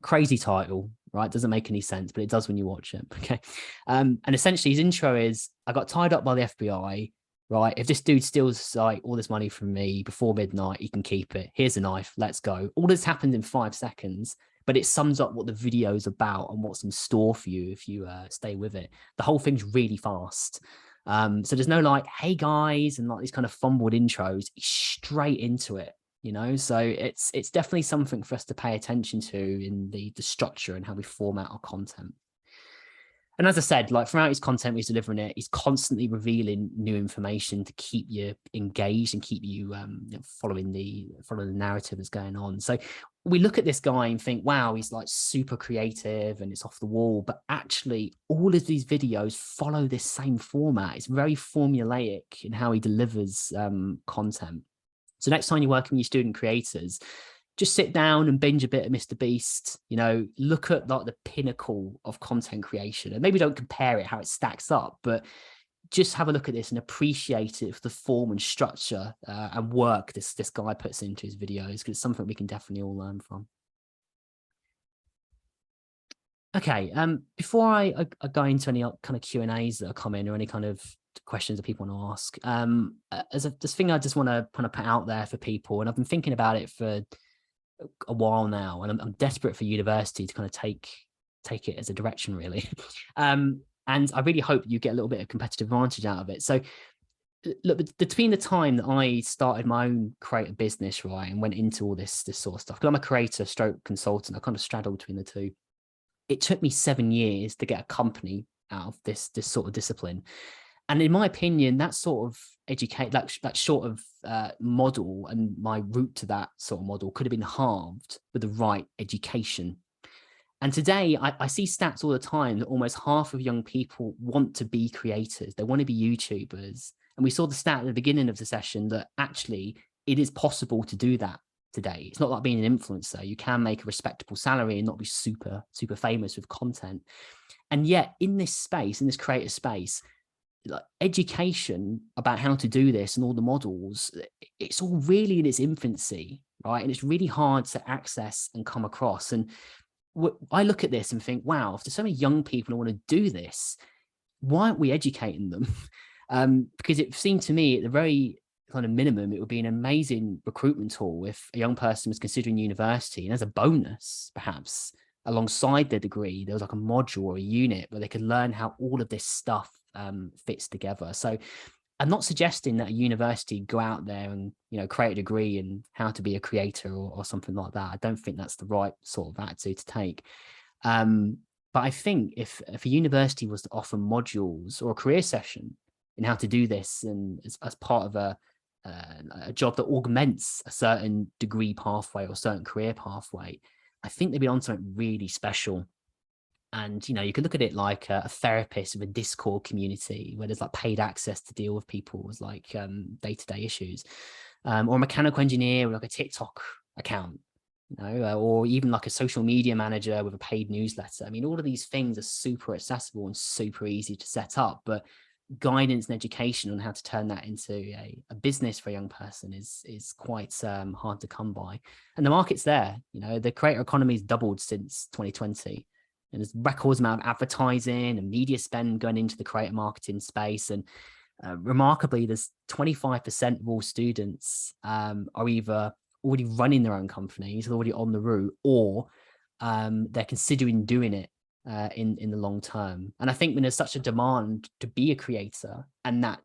S2: Crazy title, right? Doesn't make any sense, but it does when you watch it. Okay. And essentially his intro is, I got tied up by the FBI, right? If this dude steals like all this money from me before midnight, he can keep it. Here's a knife. Let's go. All this happened in 5 seconds, but it sums up what the video is about and what's in store for you if you stay with it. The whole thing's really fast. So there's no like, hey guys, and like these kind of fumbled intros. He's straight into it. So it's definitely something for us to pay attention to in the structure and how we format our content. And as I said, like throughout his content, he's delivering it. He's constantly revealing new information to keep you engaged and keep you following the narrative that's going on. So we look at this guy and think, wow, he's like super creative and it's off the wall. But actually, all of these videos follow this same format. It's very formulaic in how he delivers content. So next time you're working with your student creators, just sit down and binge a bit of Mr. Beast, look at like the pinnacle of content creation and maybe don't compare it, how it stacks up, but just have a look at this and appreciate it for the form and structure and work this guy puts into his videos, because it's something we can definitely all learn from. Okay, before I go into any kind of Q&As that are coming or any kind of questions that people want to ask, as this thing I just want to kind of put out there for people, and I've been thinking about it for a while now, and I'm desperate for university to kind of take it as a direction, really. And I really hope you get a little bit of competitive advantage out of it. So look, between the time that I started my own creative business, right, and went into all this sort of stuff, because I'm a creator stroke consultant, I kind of straddle between the two. It took me 7 years to get a company out of this sort of discipline. And in my opinion, that sort of that sort of model and my route to that sort of model could have been halved with the right education. And today I see stats all the time that almost half of young people want to be creators. They want to be YouTubers. And we saw the stat at the beginning of the session that actually it is possible to do that today. It's not like being an influencer. You can make a respectable salary and not be super, super famous with content. And yet in this space, in this creator space, like education about how to do this and all the models, it's all really in its infancy, right? And it's really hard to access and come across. And I look at this and think, wow, if there's so many young people who want to do this, why aren't we educating them? Because it seemed to me at the very kind of minimum, it would be an amazing recruitment tool if a young person was considering university, and as a bonus, perhaps alongside their degree, there was like a module or a unit where they could learn how all of this stuff fits together. So I'm not suggesting that a university go out there and create a degree in how to be a creator or something like that. I don't think that's the right sort of attitude to take. But I think if a university was to offer modules or a career session in how to do this, and as part of a job that augments a certain degree pathway or certain career pathway, I think they'd be on something really special. And, you could look at it like a therapist of a Discord community where there's like paid access to deal with people's like day-to-day issues, or a mechanical engineer with like a TikTok account, or even like a social media manager with a paid newsletter. I mean, all of these things are super accessible and super easy to set up, but guidance and education on how to turn that into a business for a young person is quite hard to come by. And the market's there. The creator economy has doubled since 2020. And there's records amount of advertising and media spend going into the creator marketing space. And remarkably, there's 25% of all students are either already running their own companies, already on the route, or they're considering doing it in the long term. And I think when there's such a demand to be a creator, and that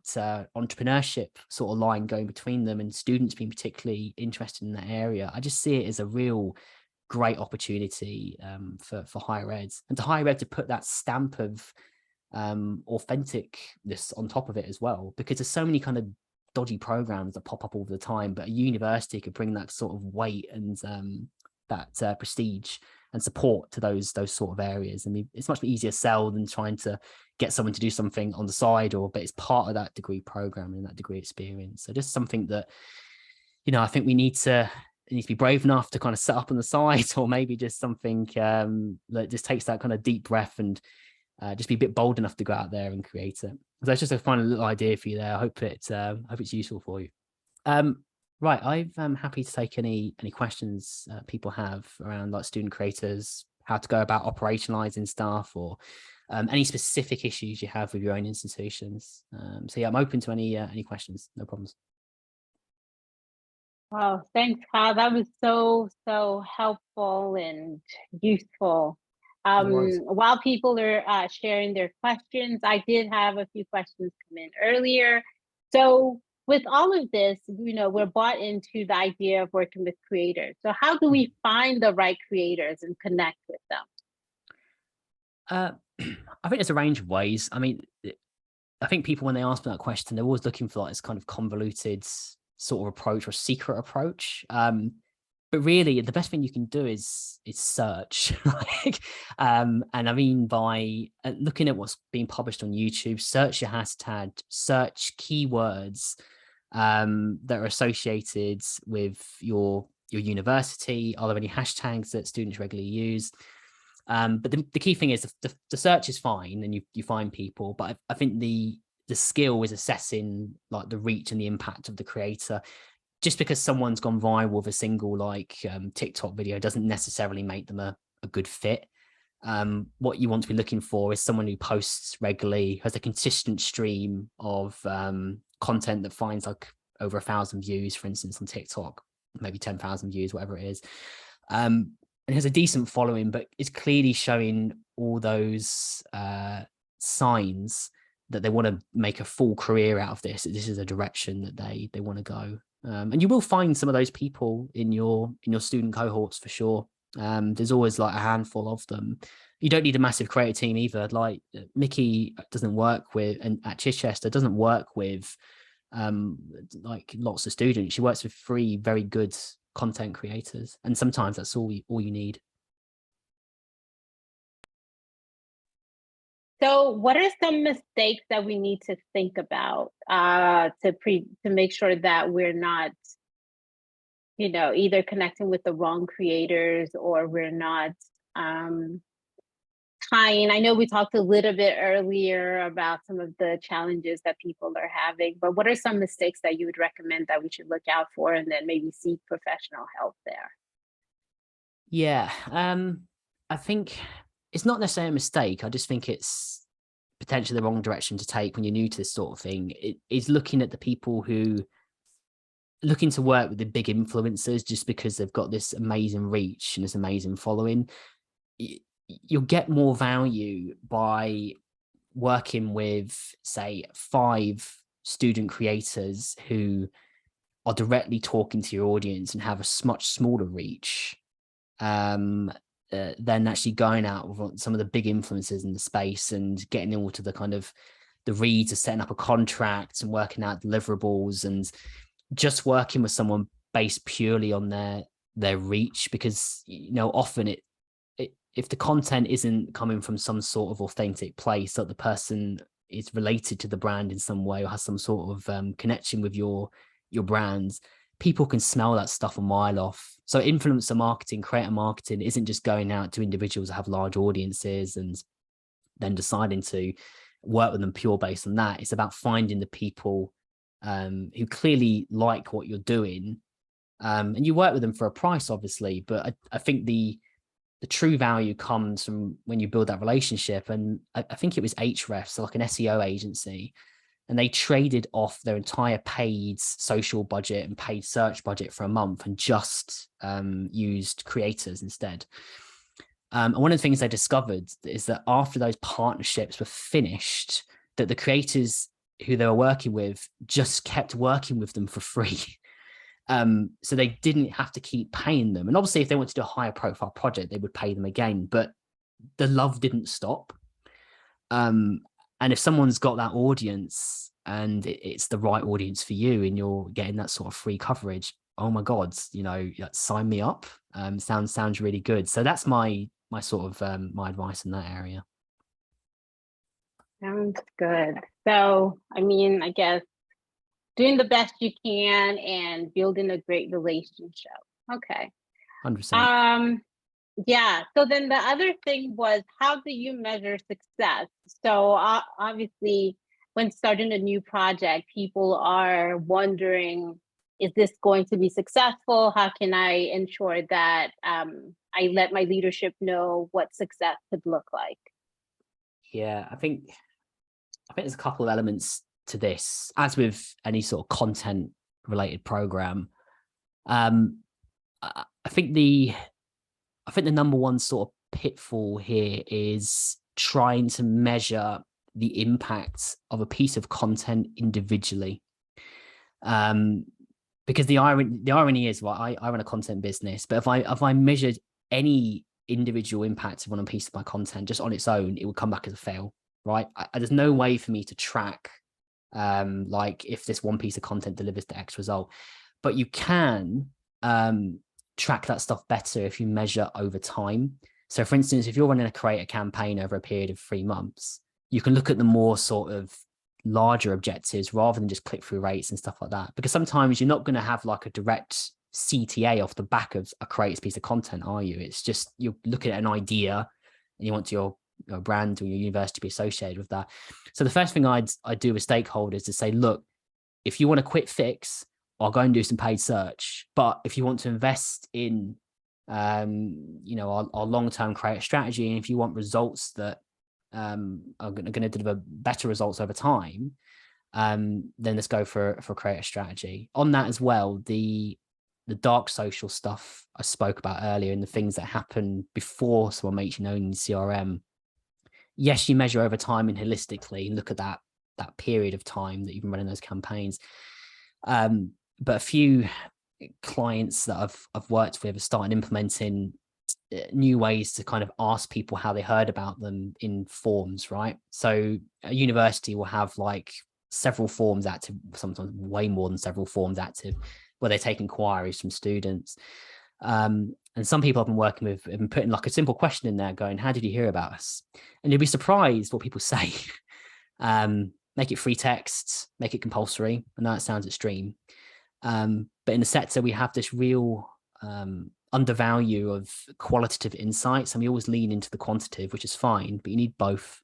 S2: entrepreneurship sort of line going between them, and students being particularly interested in that area, I just see it as a real great opportunity for higher ed, and to higher ed to put that stamp of authenticness on top of it as well, because there's so many kind of dodgy programs that pop up all the time, but a university could bring that sort of weight and that prestige and support to those sort of areas. I mean, it's much easier to sell than trying to get someone to do something on the side, but it's part of that degree program and that degree experience. So just something that, I think we need to be brave enough to kind of set up on the side, or maybe just something that just takes that kind of deep breath and just be a bit bold enough to go out there and create it. So that's just a final little idea for you there. I hope it's useful for you. Right, I'm happy to take any questions people have around like student creators, how to go about operationalizing stuff, or any specific issues you have with your own institutions. So yeah, I'm open to any questions, no problems.
S1: Wow, thanks, Kyle. That was so helpful and useful. While people are sharing their questions, I did have a few questions come in earlier. So with all of this, we're bought into the idea of working with creators. So how do we find the right creators and connect with them?
S2: I think there's a range of ways. I mean, I think people, when they ask me that question, they're always looking for like this kind of convoluted sort of approach or secret approach. But really, the best thing you can do is search. And I mean, by looking at what's being published on YouTube, search your hashtag, search keywords that are associated with your university. Are there any hashtags that students regularly use? But the key thing is the search is fine, and you find people. But I think the skill is assessing like the reach and the impact of the creator. Just because someone's gone viral with a single TikTok video doesn't necessarily make them a good fit. What you want to be looking for is someone who posts regularly, has a consistent stream of content that finds like over 1,000 views, for instance, on TikTok, maybe 10,000 views, whatever it is. And has a decent following, but is clearly showing all those signs that they want to make a full career out of this. This is a direction that they want to go. And you will find some of those people in your student cohorts for sure. There's always like a handful of them. You don't need a massive creative team either. Like Mickey doesn't work with, and at Chichester doesn't work with like lots of students. She works with 3 very good content creators, and sometimes that's all you need.
S1: So what are some mistakes that we need to think about to make sure that we're not, either connecting with the wrong creators, or we're not tying? I know we talked a little bit earlier about some of the challenges that people are having, but what are some mistakes that you would recommend that we should look out for, and then maybe seek professional help there?
S2: Yeah, I think it's not necessarily a mistake. I just think it's potentially the wrong direction to take when you're new to this sort of thing. It is looking at the people who looking to work with the big influencers just because they've got this amazing reach and this amazing following. You'll get more value by working with, say, 5 student creators who are directly talking to your audience and have a much smaller reach than actually going out with some of the big influencers in the space and getting all to the kind of the reads of setting up a contract and working out deliverables, and just working with someone based purely on their reach. Because often if the content isn't coming from some sort of authentic place, that the person is related to the brand in some way or has some sort of connection with your brands, people can smell that stuff a mile off. So influencer marketing, creator marketing isn't just going out to individuals that have large audiences and then deciding to work with them pure based on that. It's about finding the people who clearly like what you're doing, and you work with them for a price, obviously. But I think the true value comes from when you build that relationship. And I think it was Href, so like an SEO agency, and they traded off their entire paid social budget and paid search budget for a month and just used creators instead. And one of the things they discovered is that after those partnerships were finished, that the creators who they were working with just kept working with them for free. So they didn't have to keep paying them. And obviously, if they wanted to do a higher profile project, they would pay them again. But the love didn't stop. And if someone's got that audience and it's the right audience for you and you're getting that sort of free coverage, oh my God, sign me up. Sounds really good. So that's my sort of my advice in that area.
S1: Sounds good. So, I mean, I guess doing the best you can and building a great relationship. Okay.
S2: 100%.
S1: Yeah. So then the other thing was, how do you measure success? So obviously, when starting a new project, people are wondering, is this going to be successful? How can I ensure that I let my leadership know what success could look like?
S2: Yeah, I think there's a couple of elements to this, as with any sort of content related program. I think the number one sort of pitfall here is trying to measure the impact of a piece of content individually. Because the irony is, well, I run a content business, but if I measured any individual impact on a piece of my content just on its own, it would come back as a fail, right? There's no way for me to track like if this one piece of content delivers the X result, but you can track that stuff better if you measure over time. So for instance, if you're running a creator campaign over a period of 3 months, you can look at the more sort of larger objectives rather than just click-through rates and stuff like that. Because sometimes you're not going to have like a direct CTA off the back of a creator's piece of content, are you? It's just you're looking at an idea and you want your brand or your university to be associated with that. So the first thing I'd do with stakeholders is say, look, if you want a quick fix, I'll go and do some paid search. But if you want to invest in, our long-term creator strategy, and if you want results that are going to deliver better results over time, then let's go for creator strategy. On that as well, the dark social stuff I spoke about earlier and the things that happen before someone makes you known in CRM. Yes, you measure over time and holistically and look at that period of time that you've been running those campaigns. But a few clients that I've worked with have started implementing new ways to kind of ask people how they heard about them in forms, right? So a university will have like several forms active, sometimes way more than several forms active, where they take inquiries from students. And some people I've been working with have been putting like a simple question in there going, how did you hear about us? And you'll be surprised what people say. Make it free text, make it compulsory. I know it sounds extreme. But in the sector, we have this real undervalue of qualitative insights, and we always lean into the quantitative, which is fine, but you need both.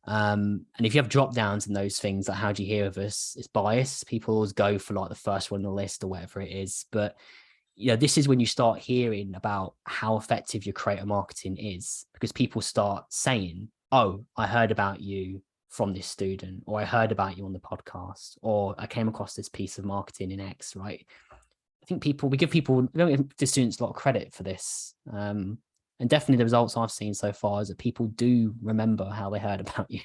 S2: And if you have drop downs in those things, like how do you hear of us, it's biased. People always go for like the first one on the list or whatever it is. But this is when you start hearing about how effective your creator marketing is, because people start saying, oh, I heard about you from this student, or I heard about you on the podcast, or I came across this piece of marketing in X, right? I think we don't give the students a lot of credit for this. And definitely the results I've seen so far is that people do remember how they heard about you.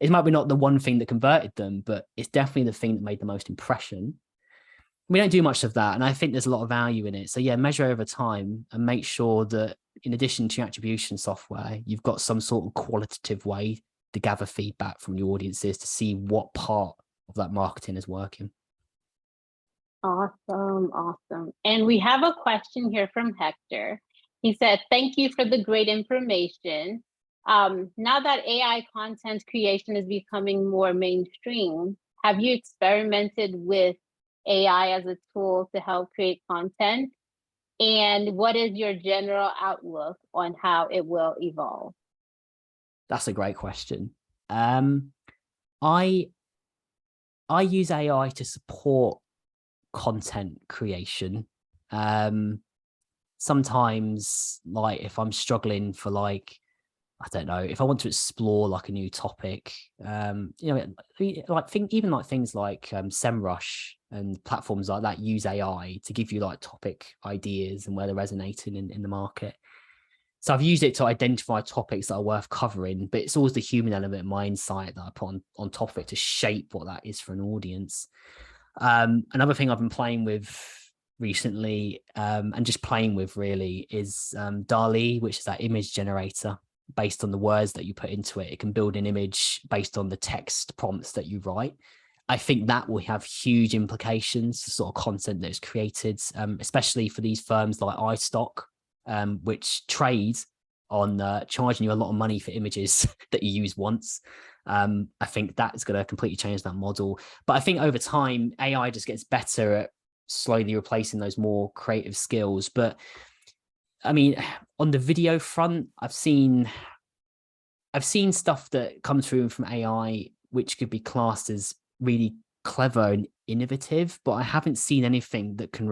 S2: It might be not the one thing that converted them, but it's definitely the thing that made the most impression. We don't do much of that, and I think there's a lot of value in it. So yeah, measure over time and make sure that in addition to your attribution software, you've got some sort of qualitative way to gather feedback from your audiences to see what part of that marketing is working.
S1: Awesome. And we have a question here from Hector. He said, thank you for the great information. Now that AI content creation is becoming more mainstream, have you experimented with AI as a tool to help create content? And what is your general outlook on how it will evolve?
S2: That's a great question. I use AI to support content creation. Sometimes, like if I'm struggling for like, I don't know, if I want to explore like a new topic, like things like SEMrush and platforms like that use AI to give you like topic ideas and where they're resonating in the market. So I've used it to identify topics that are worth covering, but it's always the human element, my insight that I put on top of it to shape what that is for an audience. Another thing I've been playing with recently, and just playing with really, is DALL-E, which is that image generator based on the words that you put into it. It can build an image based on the text prompts that you write. I think that will have huge implications to sort of content that is created, especially for these firms like iStock, which trade on charging you a lot of money for images that you use once. I think that's going to completely change that model. But I think over time, AI just gets better at slowly replacing those more creative skills. But I mean, on the video front, I've seen stuff that comes through from AI, which could be classed as really clever and innovative, but I haven't seen anything that can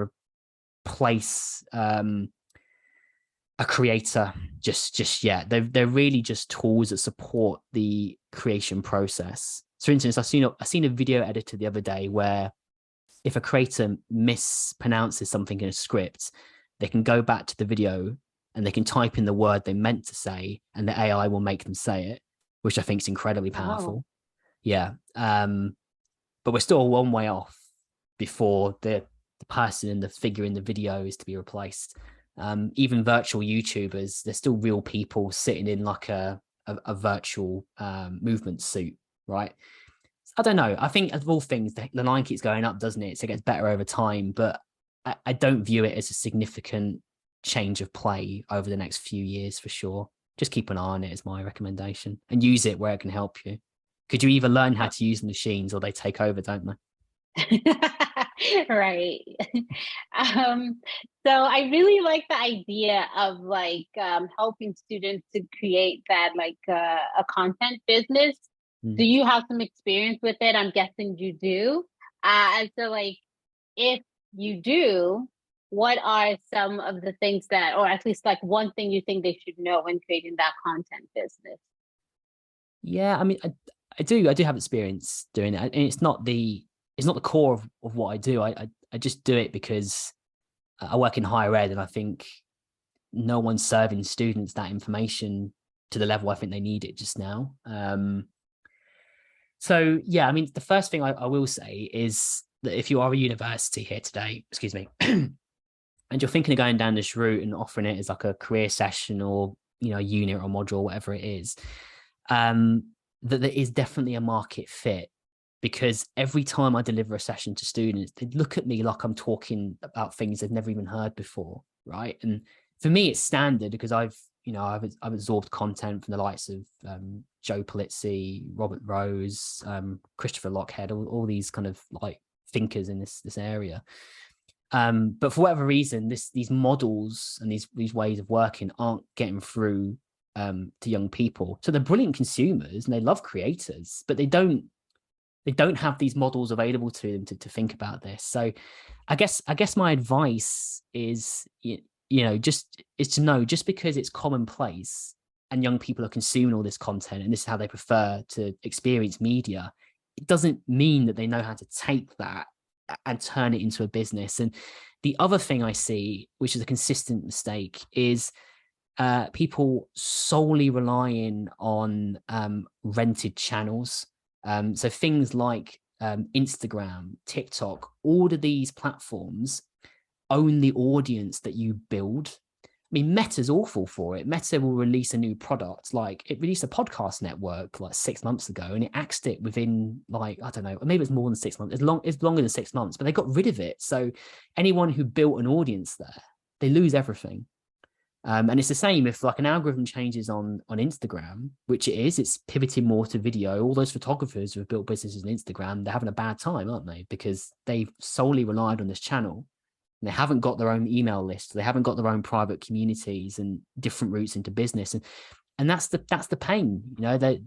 S2: replace a creator just yet. They're really just tools that support the creation process. So for instance, I seen a video editor the other day where if a creator mispronounces something in a script, they can go back to the video and they can type in the word they meant to say, and the AI will make them say it, which I think is incredibly powerful. Wow. Yeah. But we're still a long way off before the person and the figure in the video is to be replaced. Even virtual YouTubers, they're still real people sitting in like a virtual movement suit, right? I don't know. I think of all things, the line keeps going up, doesn't it? So it gets better over time, but I don't view it as a significant change of play over the next few years for sure. Just keep an eye on it is my recommendation, and use it where it can help you. Could you either learn how to use machines or they take over, don't they?
S1: Right. So I really like the idea of like helping students to create that like a content business. Do you have some experience with it? I'm guessing you do. And so like, if you do, what are some of the things that, or at least like one thing you think they should know when creating that content business?
S2: Yeah, I mean, I do have experience doing it, and it's not the core of what I do. I just do it because I work in higher ed, and I think no one's serving students that information to the level I think they need it just now. So yeah, I mean, the first thing I will say is that if you are a university here today, excuse me, and you're thinking of going down this route and offering it as like a career session or, you know, a unit or module, whatever it is, that there is definitely a market fit, because every time I deliver a session to students, they look at me like I'm talking about things they've never even heard before, right? And for me, it's standard because I've absorbed content from the likes of Joe Polizzi, Robert Rose, Christopher Lockhead, all these kind of like thinkers in this area. But for whatever reason, these models and these ways of working aren't getting through to young people. So they're brilliant consumers and they love creators, but they don't have these models available to them to think about this. So I guess my advice is, is to know, just because it's commonplace and young people are consuming all this content and this is how they prefer to experience media, it doesn't mean that they know how to take that and turn it into a business. And the other thing I see, which is a consistent mistake, is people solely relying on rented channels. So things like Instagram, TikTok, all of these platforms own the audience that you build. I mean, Meta's awful for it. Meta will release a new product, like it released a podcast network like 6 months ago, and it axed it within like, I don't know, maybe it's more than 6 months. It's longer than 6 months, but they got rid of it. So anyone who built an audience there, they lose everything. And it's the same if like an algorithm changes on Instagram, which it is, it's pivoting more to video. All those photographers who have built businesses on Instagram, they're having a bad time, aren't they? Because they've solely relied on this channel. And they haven't got their own email list. They haven't got their own private communities and different routes into business. And that's the pain. You know, they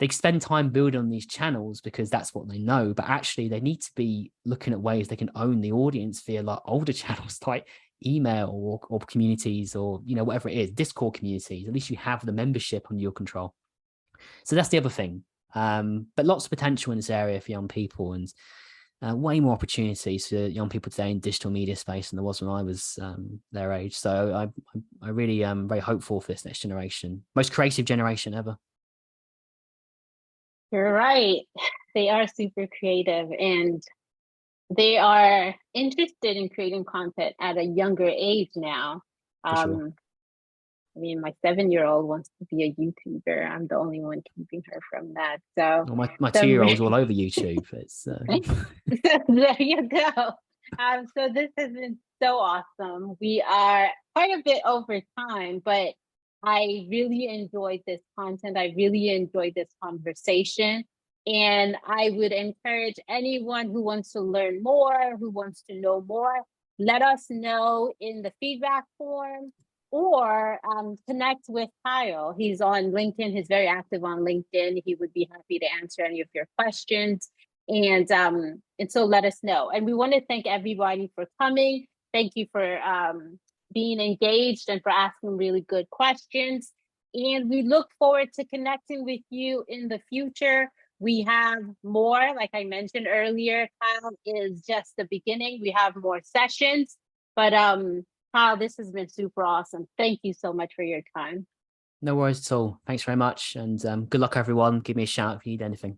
S2: spend time building on these channels because that's what they know. But actually, they need to be looking at ways they can own the audience via like older channels, like email or communities, or, you know, whatever it is, Discord communities. At least you have the membership under your control. So that's the other thing. But lots of potential in this area for young people. And way more opportunities for young people today in digital media space than there was when I was their age. So I really am very hopeful for this next generation, most creative generation ever.
S1: You're right. They are super creative and they are interested in creating content at a younger age now.
S2: For sure.
S1: I mean, my 7-year-old wants to be a YouTuber. I'm the only one keeping her from that. So,
S2: Well, my
S1: so
S2: 2-year-old's all over YouTube. It's
S1: so there you go. So this has been so awesome. We are quite a bit over time, but I really enjoyed this content. I really enjoyed this conversation. And I would encourage anyone who wants to learn more, who wants to know more, let us know in the feedback form or connect with Kyle. He's on LinkedIn. He's very active on LinkedIn. He would be happy to answer any of your questions. And so let us know. And we want to thank everybody for coming. Thank you for being engaged and for asking really good questions. And we look forward to connecting with you in the future. We have more, like I mentioned earlier, Kyle is just the beginning. We have more sessions, but Kyle, this has been super awesome. Thank you so much for your time.
S2: no worries at all. Thanks very much. And good luck, everyone. Give me a shout if you need anything.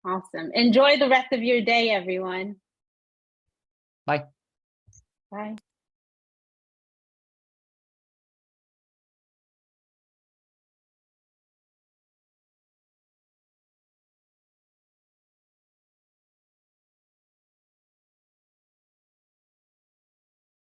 S1: Awesome. Enjoy the rest of your day, everyone.
S2: Bye.
S1: Bye.